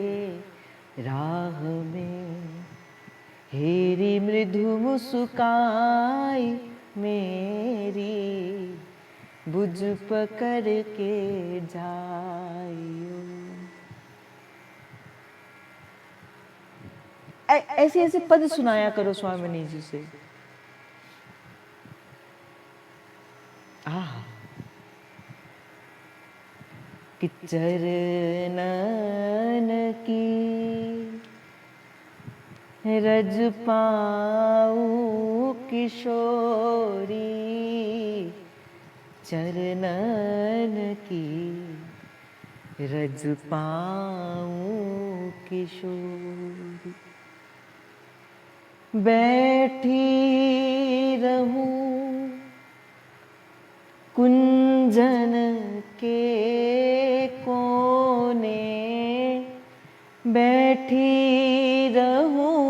राह में हेरी मृदु मुस्काई मेरी, बुझ पकड़ के जाइयो। ऐसे ऐसे पद सुनाया करो स्वामिनी जी से। कि चरणन की रज पाऊं किशोरी, चरणन की रज पाऊं किशोरी, बैठी रहूं कुंजन के कोने, बैठी रहूं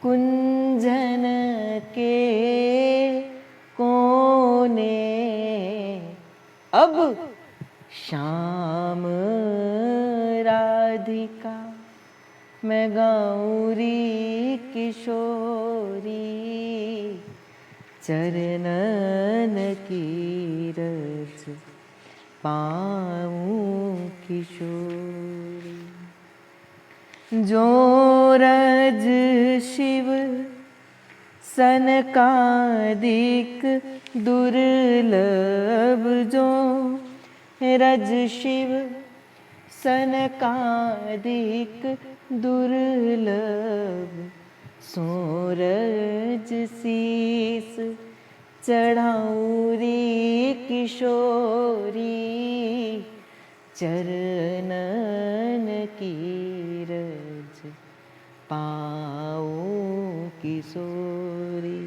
कुंजन के कोने, अब शाम राधिका मैं गौरी किशोरी, चरणन की रज पाऊं किशोरी, जो रज शिव सनकादिक दुर्लभ, जो रज शिव सनकादिक दुर्लभ, सोरज शीस चढ़ाऊरी किशोरी, चरणन की रज पाऊं किशोरी।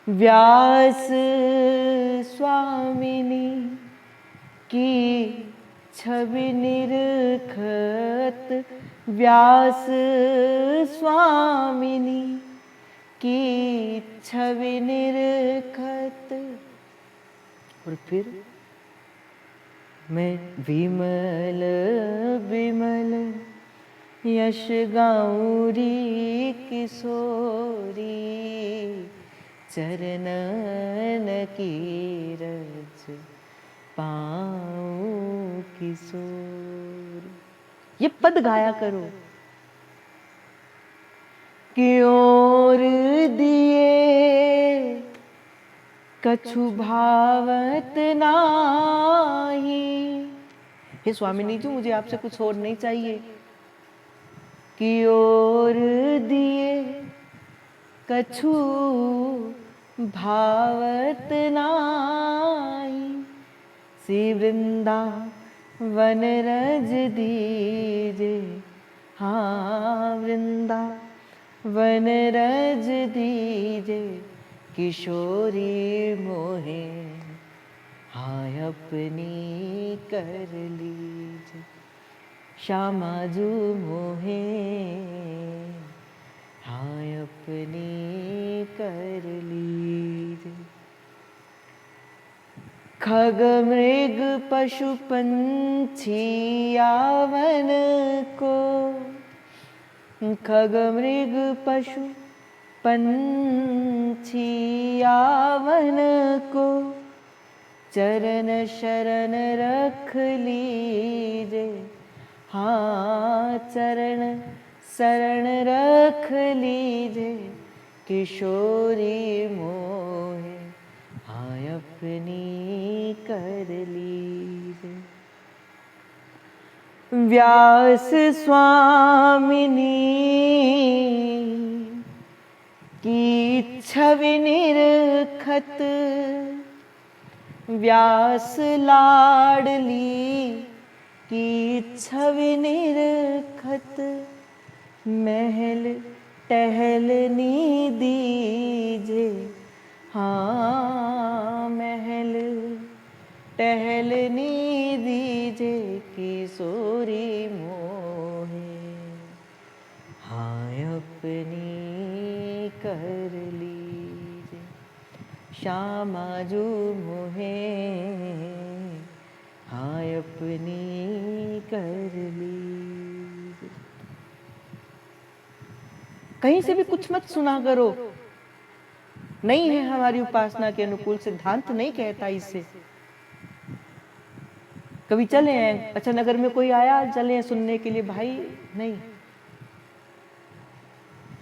व्यास स्वामिनी की छवि निरखत, व्यास स्वामिनी की छवि निरखत, और फिर मैं विमल विमल यश गौरी किशोरी, चरणन की रज पाऊं किशोरी। ये पद गाया करो कि और दिए कछु भावत नाही, हे स्वामिनी जी मुझे आपसे कुछ और नहीं चाहिए, कि और दिए कछु भावत नाई, श्री वृंदावन रज दीजे, हाँ वृंदावन रज दीजे, किशोरी मोहे हाय अपनी कर लीजे, श्यामाजू मोहे हाय अपनी कर लीजे। खग मृग पशु पंछी यावन को, खग मृग पशु पंछी यावन को, चरण शरण रख लीजे, हाँ चरण शरण रख लीजे, किशोरी मोहे हाय अपनी कर लीजे। व्यास स्वामिनी की छवि निरखत, व्यास लाडली की छवि निरखत, महल टहलनी दीजे, हाँ महल टहलनी दीजे, किशोरी मोहे हाय अपनी कर लीजे, श्यामाजू मोहे हाय अपनी कर लीजे। कहीं से भी कुछ मत सुना करो, नहीं है हमारी उपासना के अनुकूल, सिद्धांत नहीं कहता इससे। कभी चले हैं, अच्छा नगर में कोई आया, चले सुनने के लिए, भाई नहीं,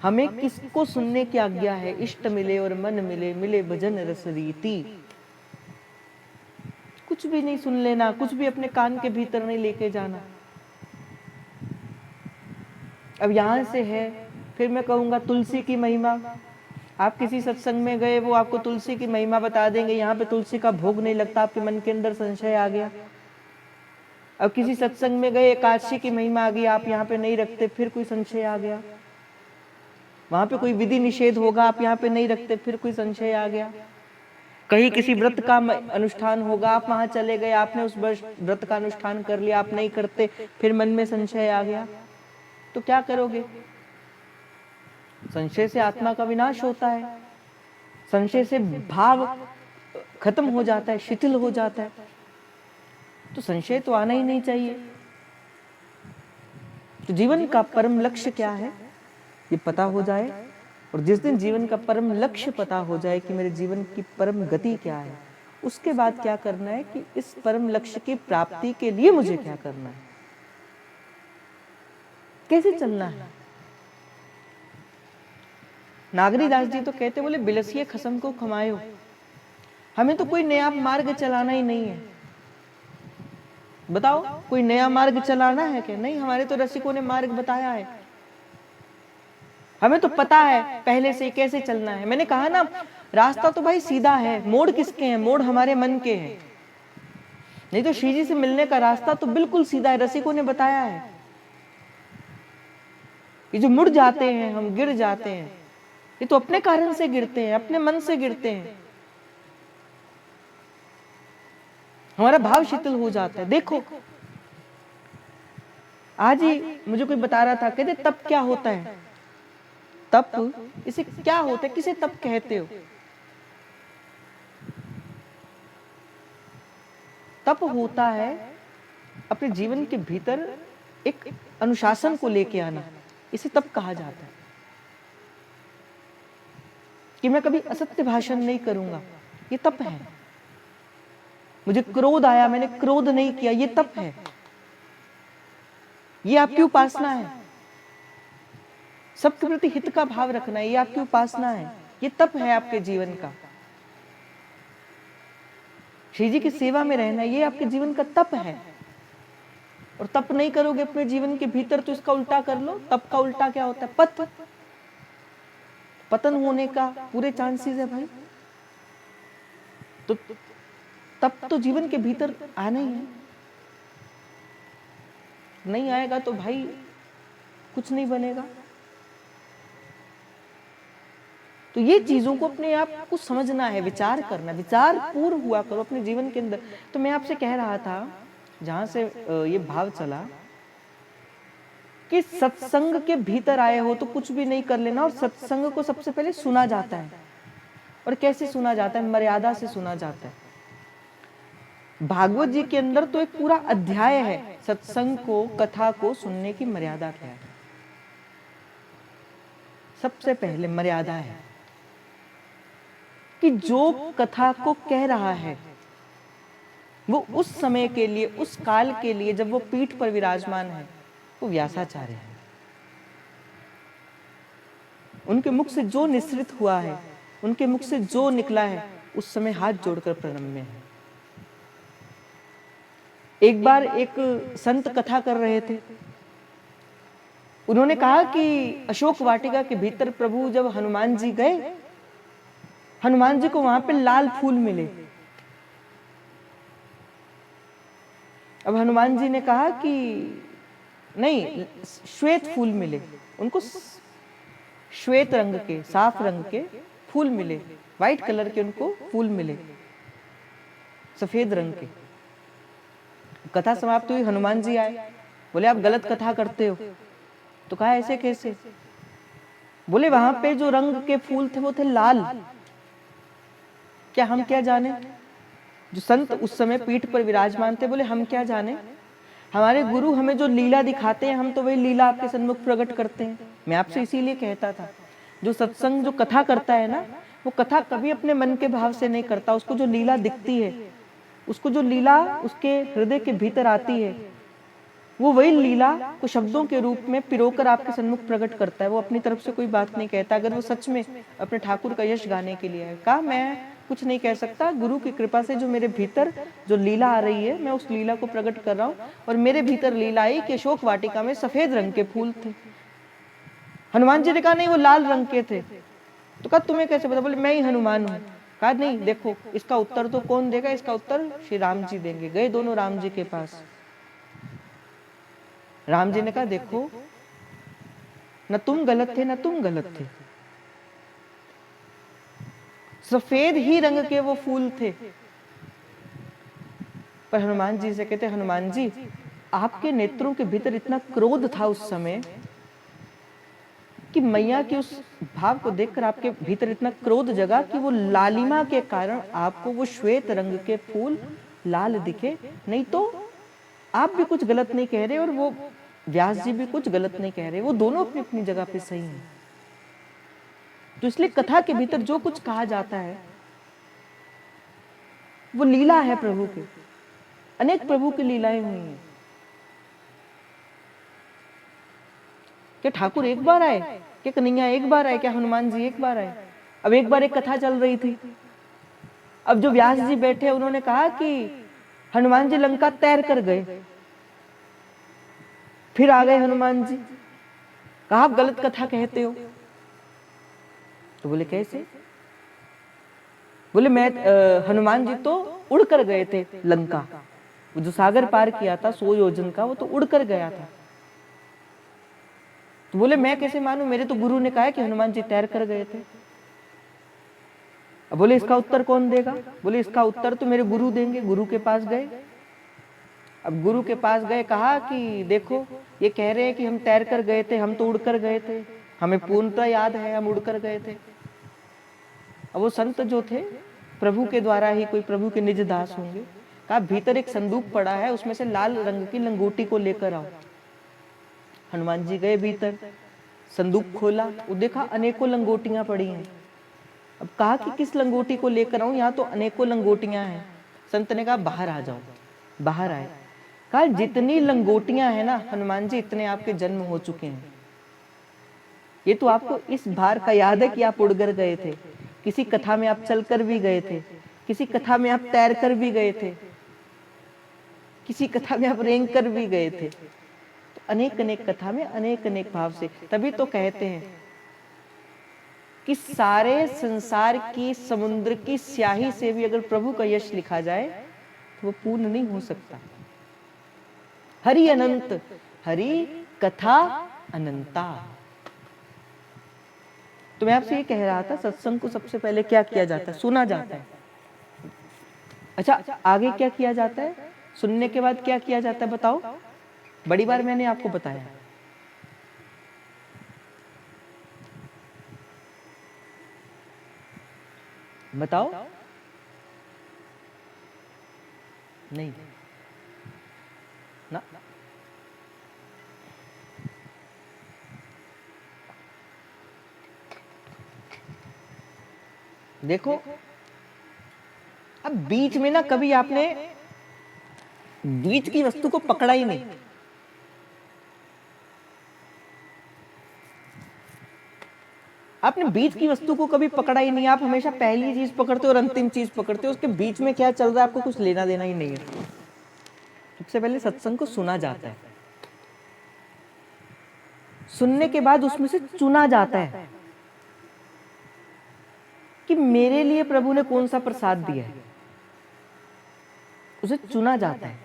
हमें किसको सुनने की आज्ञा है? इष्ट मिले और मन मिले, मिले भजन रस रीति। कुछ भी नहीं सुन लेना, कुछ भी अपने कान के भीतर नहीं लेके जाना। अब यहां से है, फिर मैं कहूंगा तुलसी की महिमा, आप किसी सत्संग में गए, वो आपको तुलसी की महिमा बता देंगे, यहाँ पे तुलसी का भोग नहीं लगता, आपके मन के अंदर संशय आ गया। अब किसी सत्संग में गए, एकादशी की महिमा आ गई, आप यहाँ पे नहीं रखते, फिर कोई संशय आ गया। वहां पे कोई विधि निषेध होगा, आप यहाँ पे नहीं रखते, फिर कोई संशय आ गया। कहीं किसी व्रत का अनुष्ठान होगा, आप वहां चले गए, आपने उस व्रत का अनुष्ठान कर लिया, आप नहीं करते, फिर मन में संशय आ गया, तो क्या करोगे? संशय से आत्मा का विनाश होता है, संशय से भाव खत्म हो जाता है, शिथिल हो जाता है, तो संशय तो आना ही नहीं चाहिए। तो जीवन का परम लक्ष्य क्या है, ये पता हो जाए, और जिस दिन जीवन का परम लक्ष्य पता हो जाए कि मेरे जीवन की परम गति क्या है, उसके बाद क्या करना है कि इस परम लक्ष्य की प्राप्ति के लिए मुझे क्या करना है, कैसे चलना है। नागरीदास जी तो कहते, बोले बिलसिए खसम को खमायो, हमें तो कोई नया मार्ग चलाना ही नहीं है। बताओ, कोई नया मार्ग चलाना है क्या? नहीं, हमारे तो रसिकों ने मार्ग बताया है, हमें तो पता है पहले से कैसे चलना है। मैंने कहा ना, रास्ता तो भाई सीधा है, मोड़ किसके हैं? मोड़ हमारे मन के हैं। नहीं तो श्री जी से मिलने का रास्ता तो बिल्कुल सीधा है, रसिकों ने बताया है। ये जो मुड़ जाते हैं, हम गिर जाते हैं, ये तो अपने कारण से गिरते हैं, अपने मन से गिरते हैं, हमारा भाव शिथिल हो जाता है। देखो, आज ही मुझे कोई बता रहा था, कहते तप क्या होता है? तप, इसे क्या होता है, किसे तप कहते हो? तप होता है अपने जीवन के भीतर एक अनुशासन को लेके आना, इसे तप कहा जाता है। कि मैं कभी असत्य भाषण नहीं करूंगा, ये तप है। मुझे क्रोध आया, मैंने क्रोध नहीं किया, ये तप है। ये आपकी उपासना है। सबके प्रति हित का भाव रखना है, ये आपकी उपासना है, ये तप है आपके जीवन का। श्री जी की सेवा में रहना, ये आपके जीवन का तप है। और तप नहीं करोगे अपने जीवन के भीतर तो इसका उल्टा कर लो। तप का उल्टा क्या होता है? पतन होने का पूरे चांसेस है भाई। तो तब तो जीवन के भीतर आना ही है। नहीं आएगा तो भाई कुछ नहीं बनेगा। तो ये चीजों को अपने आप को समझना है, विचार करना, विचार पूर्ण हुआ करो अपने जीवन के अंदर। तो मैं आपसे कह रहा था, जहां से ये भाव चला कि सत्संग के भीतर आए हो तो कुछ भी नहीं कर लेना, और सत्संग को सबसे पहले सुना जाता है। और कैसे सुना जाता है? मर्यादा से सुना जाता है। भागवत जी के अंदर तो एक पूरा अध्याय है सत्संग को, कथा को सुनने की मर्यादा क्या है। सबसे पहले मर्यादा है कि जो कथा को कह रहा है वो उस समय के लिए, उस काल के लिए जब वो पीठ पर विराजमान है, वो व्यासाचार्य है। उनके मुख से जो निसृत हुआ है, उनके मुख से जो निकला है, उस समय हाथ जोड़कर प्रणम्य है। एक बार एक संत कथा कर रहे थे। उन्होंने कहा कि अशोक वाटिका के भीतर प्रभु जब हनुमान जी गए, हनुमान जी को वहां पे लाल फूल मिले। अब हनुमान जी ने कहा कि नहीं, श्वेत फूल मिले। उनको श्वेत रंग के, साफ रंग के फूल मिले, व्हाइट कलर के उनको फूल मिले, सफेद रंग के। कथा समाप्त हुई, हनुमान जी आए, बोले आप गलत कथा करते हो। तो कहा ऐसे कैसे? बोले वहां पे जो रंग के फूल थे वो थे लाल। क्या हम क्या जाने? जो संत उस समय पीठ पर विराजमान थे बोले हम क्या जाने, हमारे गुरु हमें जो लीला दिखाते हैं हम तो वही लीला आपके सन्मुख प्रकट करते हैं। मैं आपसे इसीलिए कहता था, जो सत्संग, जो कथा करता है ना, वो कथा कभी अपने मन के भाव से नहीं करता। उसको जो लीला दिखती है, उसको जो लीला उसके हृदय के भीतर आती है, वो वही लीला को शब्दों के रूप में पिरोकर आपके सन्मुख प्रकट करता है। वो अपनी तरफ से कोई बात नहीं कहता। अगर वो सच में अपने ठाकुर का यश गाने के लिए है, कहा मैं कुछ नहीं कह सकता, गुरु की कृपा से जो मेरे भीतर जो लीला आ रही है, मैं उस लीला को प्रकट कर रहा हूँ। और मेरे भीतर लीला आई कि अशोक वाटिका में सफेद रंग के फूल थे। हनुमान जी ने कहा नहीं, वो लाल रंग के थे। तो कहा तुम्हें कैसे पता? बोले मैं ही हनुमान हूँ। कहा नहीं, देखो इसका उत्तर तो कौन देगा? इसका उत्तर श्री राम जी देंगे। गए दोनों राम जी के पास। राम जी ने कहा देखो, न तुम गलत थे न तुम गलत थे, सफेद ही रंग के वो फूल थे। पर हनुमान जी से कहते, हनुमान जी आपके नेत्रों के भीतर इतना क्रोध था उस समय कि मैया के उस भाव को देखकर आपके भीतर इतना क्रोध जगा कि वो लालिमा के कारण आपको वो श्वेत रंग के फूल लाल दिखे। नहीं तो आप भी कुछ गलत नहीं कह रहे और वो व्यास जी भी कुछ गलत नहीं कह रहे, वो दोनों अपनी अपनी जगह पे सही हैं। तो इसलिए कथा के भीतर जो कुछ कहा जाता है वो लीला है प्रभु की। अनेक प्रभु की लीलाएं हुई हैं। क्या ठाकुर एक बार आए? क्या कन्हैया एक बार आए? क्या हनुमान जी एक बार आए? अब एक बार एक कथा चल रही थी। अब जो व्यास जी बैठे उन्होंने कहा कि हनुमान जी लंका तैर कर गए। फिर आ गए हनुमान जी, कहा आप गलत कथा कहते हो। तो बोले कैसे? बोले मैं हनुमान जी तो उड़ कर गए थे लंका, वो जो सागर पार किया था 100 योजन का, वो तो उड़ कर गया था। तो बोले मैं कैसे मानूं, मेरे तो गुरु ने कहा है कि हनुमान जी तैर कर गए थे। अब बोले इसका उत्तर कौन देगा? बोले इसका उत्तर तो मेरे गुरु देंगे। गुरु के पास गए। अब गुरु के पास गए, कहा कि देखो ये कह रहे हैं कि हम तैर कर गए थे, हम तो उड़ कर गए थे, हमें पूर्णतः याद है हम उड़ कर गए थे। अब वो संत जो थे प्रभु के द्वारा ही कोई प्रभु के निज दास होंगे, कहा भीतर एक संदूक पड़ा है, उसमें से लाल रंग की लंगोटी को लेकर आओ। हनुमान जी गए भीतर, संदूक खोला, वो देखा अनेकों लंगोटियां पड़ी हैं। अब कहा कि किस लंगोटी को लेकर आऊं, यहाँ तो अनेकों लंगोटियां हैं। संत ने कहा बाहर आ जाओ। बाहर आए, कहा जितनी लंगोटियां हैं ना हनुमान जी, इतने आपके जन्म हो चुके हैं। ये तो आपको इस बार का याद है कि आप उड़कर गए थे, किसी कथा में आप चलकर भी गए थे, किसी कथा में आप तैर कर भी गए थे, किसी कथा में आप रेंग कर भी गए थे। तो अनेक अनेक कथा में अनेक अनेक भाव से, तभी तो कहते हैं कि सारे संसार की समुद्र की स्याही से भी अगर प्रभु का यश लिखा जाए तो वो पूर्ण नहीं हो सकता। हरि अनंत, हरि कथा अनंता। तो मैं आपसे ये कह रहा था, सत्संग को सबसे पहले क्या किया जाता है? सुना जाता है। अच्छा, आगे क्या किया जाता है? सुनने के बाद क्या किया जाता है बताओ? बड़ी बार मैंने आपको बताया। बताओ। नहीं ना, देखो अब बीच में ना कभी आपने बीच की वस्तु को पकड़ा ही नहीं। आपने बीच की वस्तु को कभी पकड़ा ही नहीं। आप हमेशा पहली चीज पकड़ते हो और अंतिम चीज पकड़ते हो, उसके बीच में क्या चल रहा है आपको कुछ लेना देना ही नहीं है। सबसे पहले सत्संग को सुना जाता है, सुनने के बाद उसमें से चुना जाता है कि मेरे लिए प्रभु ने कौन सा प्रसाद दिया है, उसे चुना जाता है।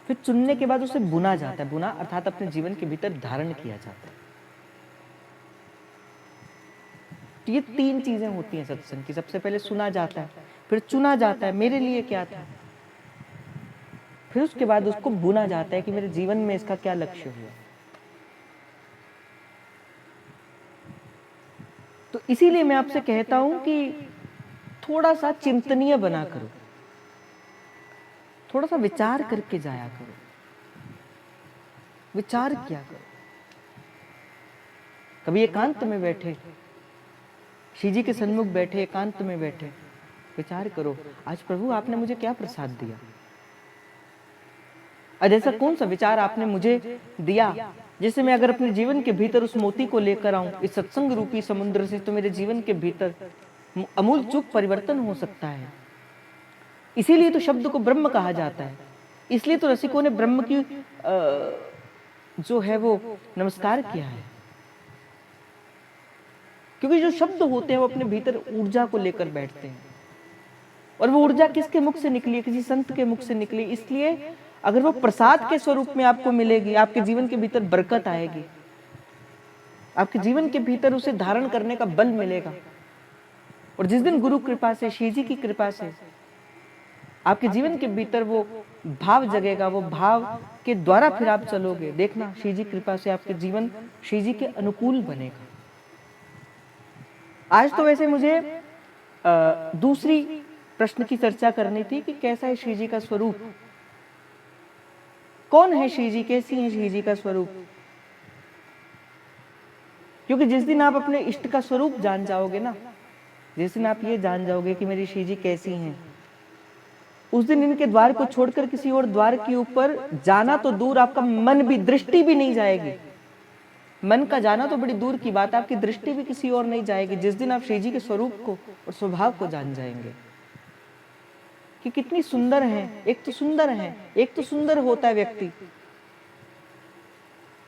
फिर चुनने के बाद उसे बुना जाता है। बुना अर्थात अपने जीवन के भीतर धारण किया जाता है। तो ये तीन चीजें होती हैं सत्संग की। सबसे पहले सुना जाता है, फिर चुना जाता है मेरे लिए क्या था, फिर उसके बाद उसको बुना जाता है कि मेरे जीवन में इसका क्या लक्ष्य हुआ। तो इसीलिए मैं आपसे कहता हूं कि थोड़ा सा चिंतनीय बना करो, थोड़ा सा विचार करके जाया करो, विचार किया करो। कभी एकांत में बैठे, श्री जी के सन्मुख बैठे, एकांत में बैठे, विचार करो आज प्रभु आपने मुझे क्या प्रसाद दिया। आज ऐसा कौन सा विचार आपने मुझे दिया जिससे मैं अगर अपने जीवन के भीतर उस मोती को लेकर आऊं इस सत्संग रूपी समुद्र से, तो मेरे जीवन के भीतर अमूल चूक परिवर्तन हो सकता है। इसीलिए तो शब्द को ब्रह्म कहा जाता है। इसलिए तो रसिकों ने ब्रह्म की जो है वो नमस्कार किया है, क्योंकि जो शब्द होते हैं वो अपने भीतर ऊर्जा को लेकर बैठते हैं। और वो ऊर्जा किसके मुख से निकली है? किसी संत के मुख से निकली। इसलिए अगर वो प्रसाद के स्वरूप में आपको मिलेगी, आपके जीवन के भीतर बरकत आएगी, आपके जीवन के भीतर उसे धारण करने का बल मिलेगा। और जिस दिन गुरु कृपा से, श्री जी की कृपा से आपके जीवन के भीतर वो भाव जगेगा, वो भाव के द्वारा फिर आप चलोगे, देखना श्री जी कृपा से आपके जीवन श्री जी के अनुकूल बनेगा। आज तो वैसे मुझे दूसरी प्रश्न की चर्चा करनी थी कि कैसा है श्री जी का स्वरूप, कौन है श्री जी, कैसी है श्री जी का स्वरूप। क्योंकि जिस दिन आप अपने इष्ट का स्वरूप जान जाओगे ना, जिस दिन आप ये जान जाओगे कि मेरी श्री जी कैसी हैं, उस दिन इनके द्वार को छोड़कर किसी और द्वार के ऊपर जाना तो दूर, आपका मन भी, दृष्टि भी नहीं जाएगी। मन का जाना तो बड़ी दूर की बात, आपकी दृष्टि भी किसी और नहीं जाएगी जिस दिन आप श्री जी के स्वरूप को और स्वभाव को जान जाएंगे कि कितनी सुंदर है। एक तो सुंदर है, एक तो सुंदर होता है व्यक्ति,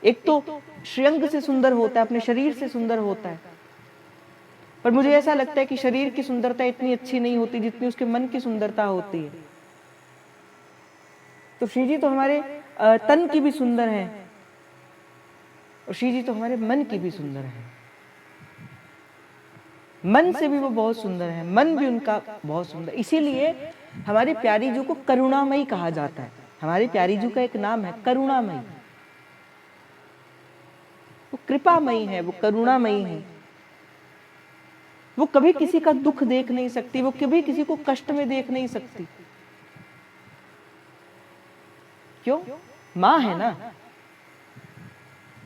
एक तो श्रेयंग से सुंदर होता है, अपने शरीर से सुंदर होता है। पर मुझे ऐसा लगता है कि शरीर की सुंदरता इतनी अच्छी नहीं होती जितनी उसके मन की सुंदरता होती है। तो श्री जी तो हमारे तन की भी सुंदर है और श्री जी तो हमारे मन की भी सुंदर है। मन से भी वो बहुत सुंदर है, मन भी उनका बहुत सुंदर। इसीलिए हमारी प्यारी जी को करुणामयी कहा जाता है। हमारी प्यारी जी का एक नाम है करुणामयी। वो कृपामयी है, वो करुणामयी है। वो कभी किसी का दुख देख नहीं सकती, वो कभी किसी को कष्ट में देख नहीं सकती। क्यों? मां है ना।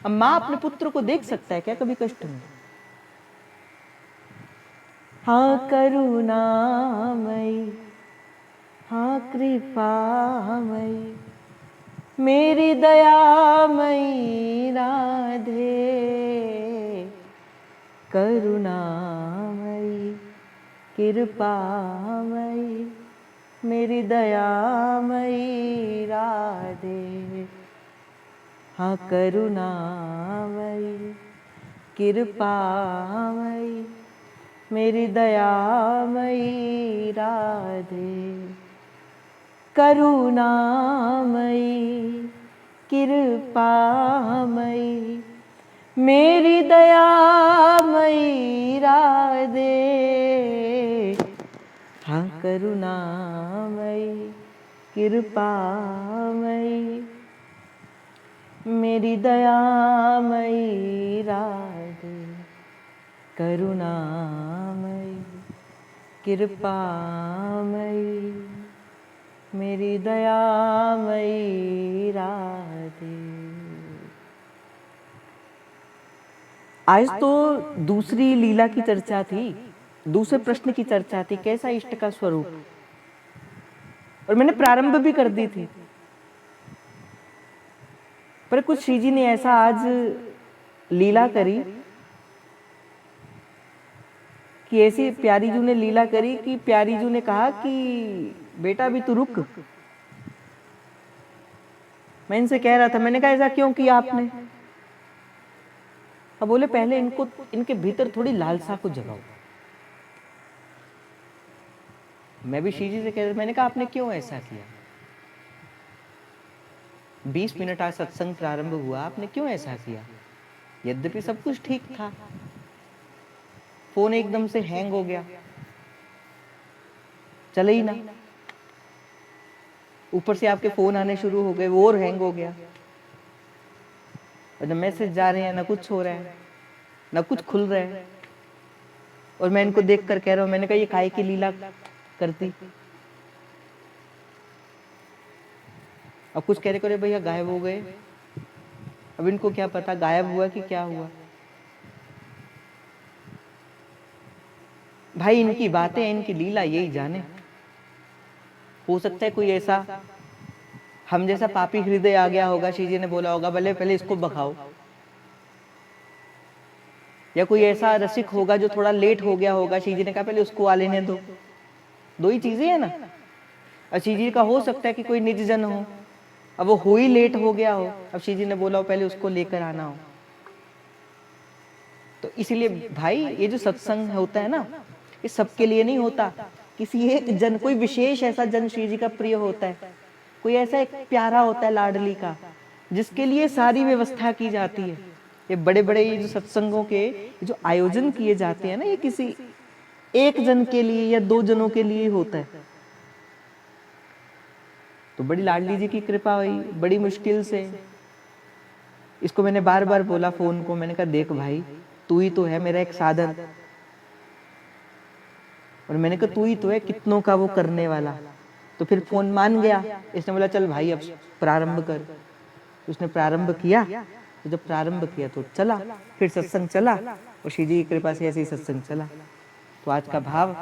अब मां अपने पुत्र को देख सकता है क्या कभी कष्ट में? हाँ करुणामयी, हाँ कृपामयी, मेरी दयामयी राधे, करुणामयी कृपामयी, मेरी दयामयी राधे। हाँ करुणामयी कृपामयी मेरी दयामयी राधे, करुणामयी कृपामयी मेरी दयामयी राधे, हाँ करुणामयी कृपामयी मेरी दयामयी राधे, करुणामयी कृपामयी मेरी दयामयी राधे। आज तो दूसरी लीला की चर्चा थी, दूसरे प्रश्न की चर्चा थी, कैसा इष्ट का स्वरूप, और मैंने प्रारंभ भी कर दी थी। पर कुछ श्री जी ने ऐसा आज लीला करी कि ऐसी प्यारी जू ने लीला करी कि प्यारी जू ने कहा कि बेटा अभी तू रुक। मैं इनसे कह रहा था, मैंने कहा ऐसा क्यों किया आपने? अब बोले पहले इनको, इनके भीतर थोड़ी लालसा को जगाओ। मैं भी श्री जी से कह रहा, मैंने कहा आपने क्यों ऐसा किया? 20 मिनट आज सत्संग प्रारंभ हुआ, आपने क्यों ऐसा किया? यद्यपि सब कुछ ठीक था, फोन एकदम से हैंग हो गया, चले ही ना, ऊपर से आपके फोन आने शुरू हो गए, वो और हैंग हो गया, और जब मैसेज जा रहे हैं ना कुछ हो रहा है ना कुछ खुल रहा है। और मैं इनको देख कर कह रहा हूं, मैंने कहा ये काहे की लीला करती। अब कुछ कह रहे भैया गायब हो गए, अब इनको क्या पता गायब हुआ कि क्या हुआ। भाई इनकी बातें, इनकी लीला यही जाने। हो सकता है कोई ऐसा हम जैसा पापी हृदय आ गया होगा, श्री जी ने बोला होगा भले पहले इसको बखाओ, या कोई ऐसा रसिक होगा जो थोड़ा लेट हो गया होगा, श्री जी ने कहा पहले उसको आ लेने दो। दो ही चीजें है ना। और श्री जी का हो सकता है कि कोई निज जन हो, अब वो हो ही लेट हो गया हो, अब श्री जी ने बोला हो पहले उसको लेकर आना हो। तो इसीलिए भाई ये जो सत्संग होता है ना, ये सबके लिए नहीं होता। किसी एक जन, कोई विशेष ऐसा जन श्री जी का प्रिय होता है, कोई ऐसा एक प्यारा होता है लाडली का, जिसके लिए सारी व्यवस्था की जाती है। ये बड़े बड़े ये जो सत्संगों के जो आयोजन किए जाते हैं ना, ये किसी एक जन के लिए या दो जनों के लिए होता है। तो बड़ी लाडली जी की कृपा हुई, बड़ी मुश्किल से। इसको मैंने बार बार बोला फोन को, मैंने कहा देख भाई तू ही तो है मेरा एक साधन, और मैंने कहा तू ही तो है कितनों का वो करने वाला। तो फिर फोन मान गया, इसने बोला चल भाई अब प्रारंभ कर। उसने प्रारंभ किया, तो जब प्रारंभ किया तो चला, फिर सत्संग चला, और श्री जी की कृपा से ऐसे ही सत्संग चला। तो आज का भाव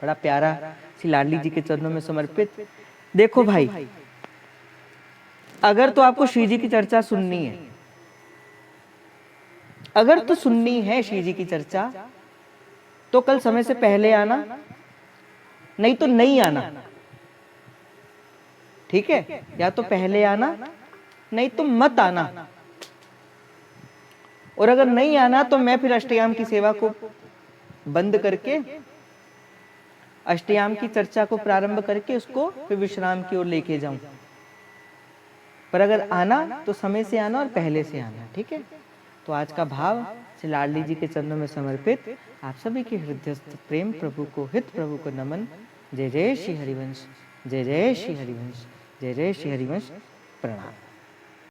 बड़ा प्यारा, श्री लाडली जी के चरणों में समर्पित। देखो भाई, अगर तो आपको श्री जी की चर्चा सुननी है, अगर तो सुननी है श्री जी की चर्चा, तो कल समय से पहले आना, नहीं तो नहीं आना। ठीक है, या तो पहले आना नहीं तो मत आना। और अगर नहीं आना तो मैं फिर अष्टयाम की सेवा को बंद करके अष्टयाम की चर्चा को प्रारंभ करके उसको फिर विश्राम की ओर लेके जाऊं। पर अगर आना तो समय से आना और पहले से आना। ठीक है, तो आज का भाव श्री लाडली जी के चरणों में समर्पित। आप सभी के हृदयस्थ प्रेम प्रभु को, हित प्रभु को नमन। जय जय श्री हरिवंश, जय जय श्री हरिवंश, जय जय श्री हरिवंश। प्रणाम।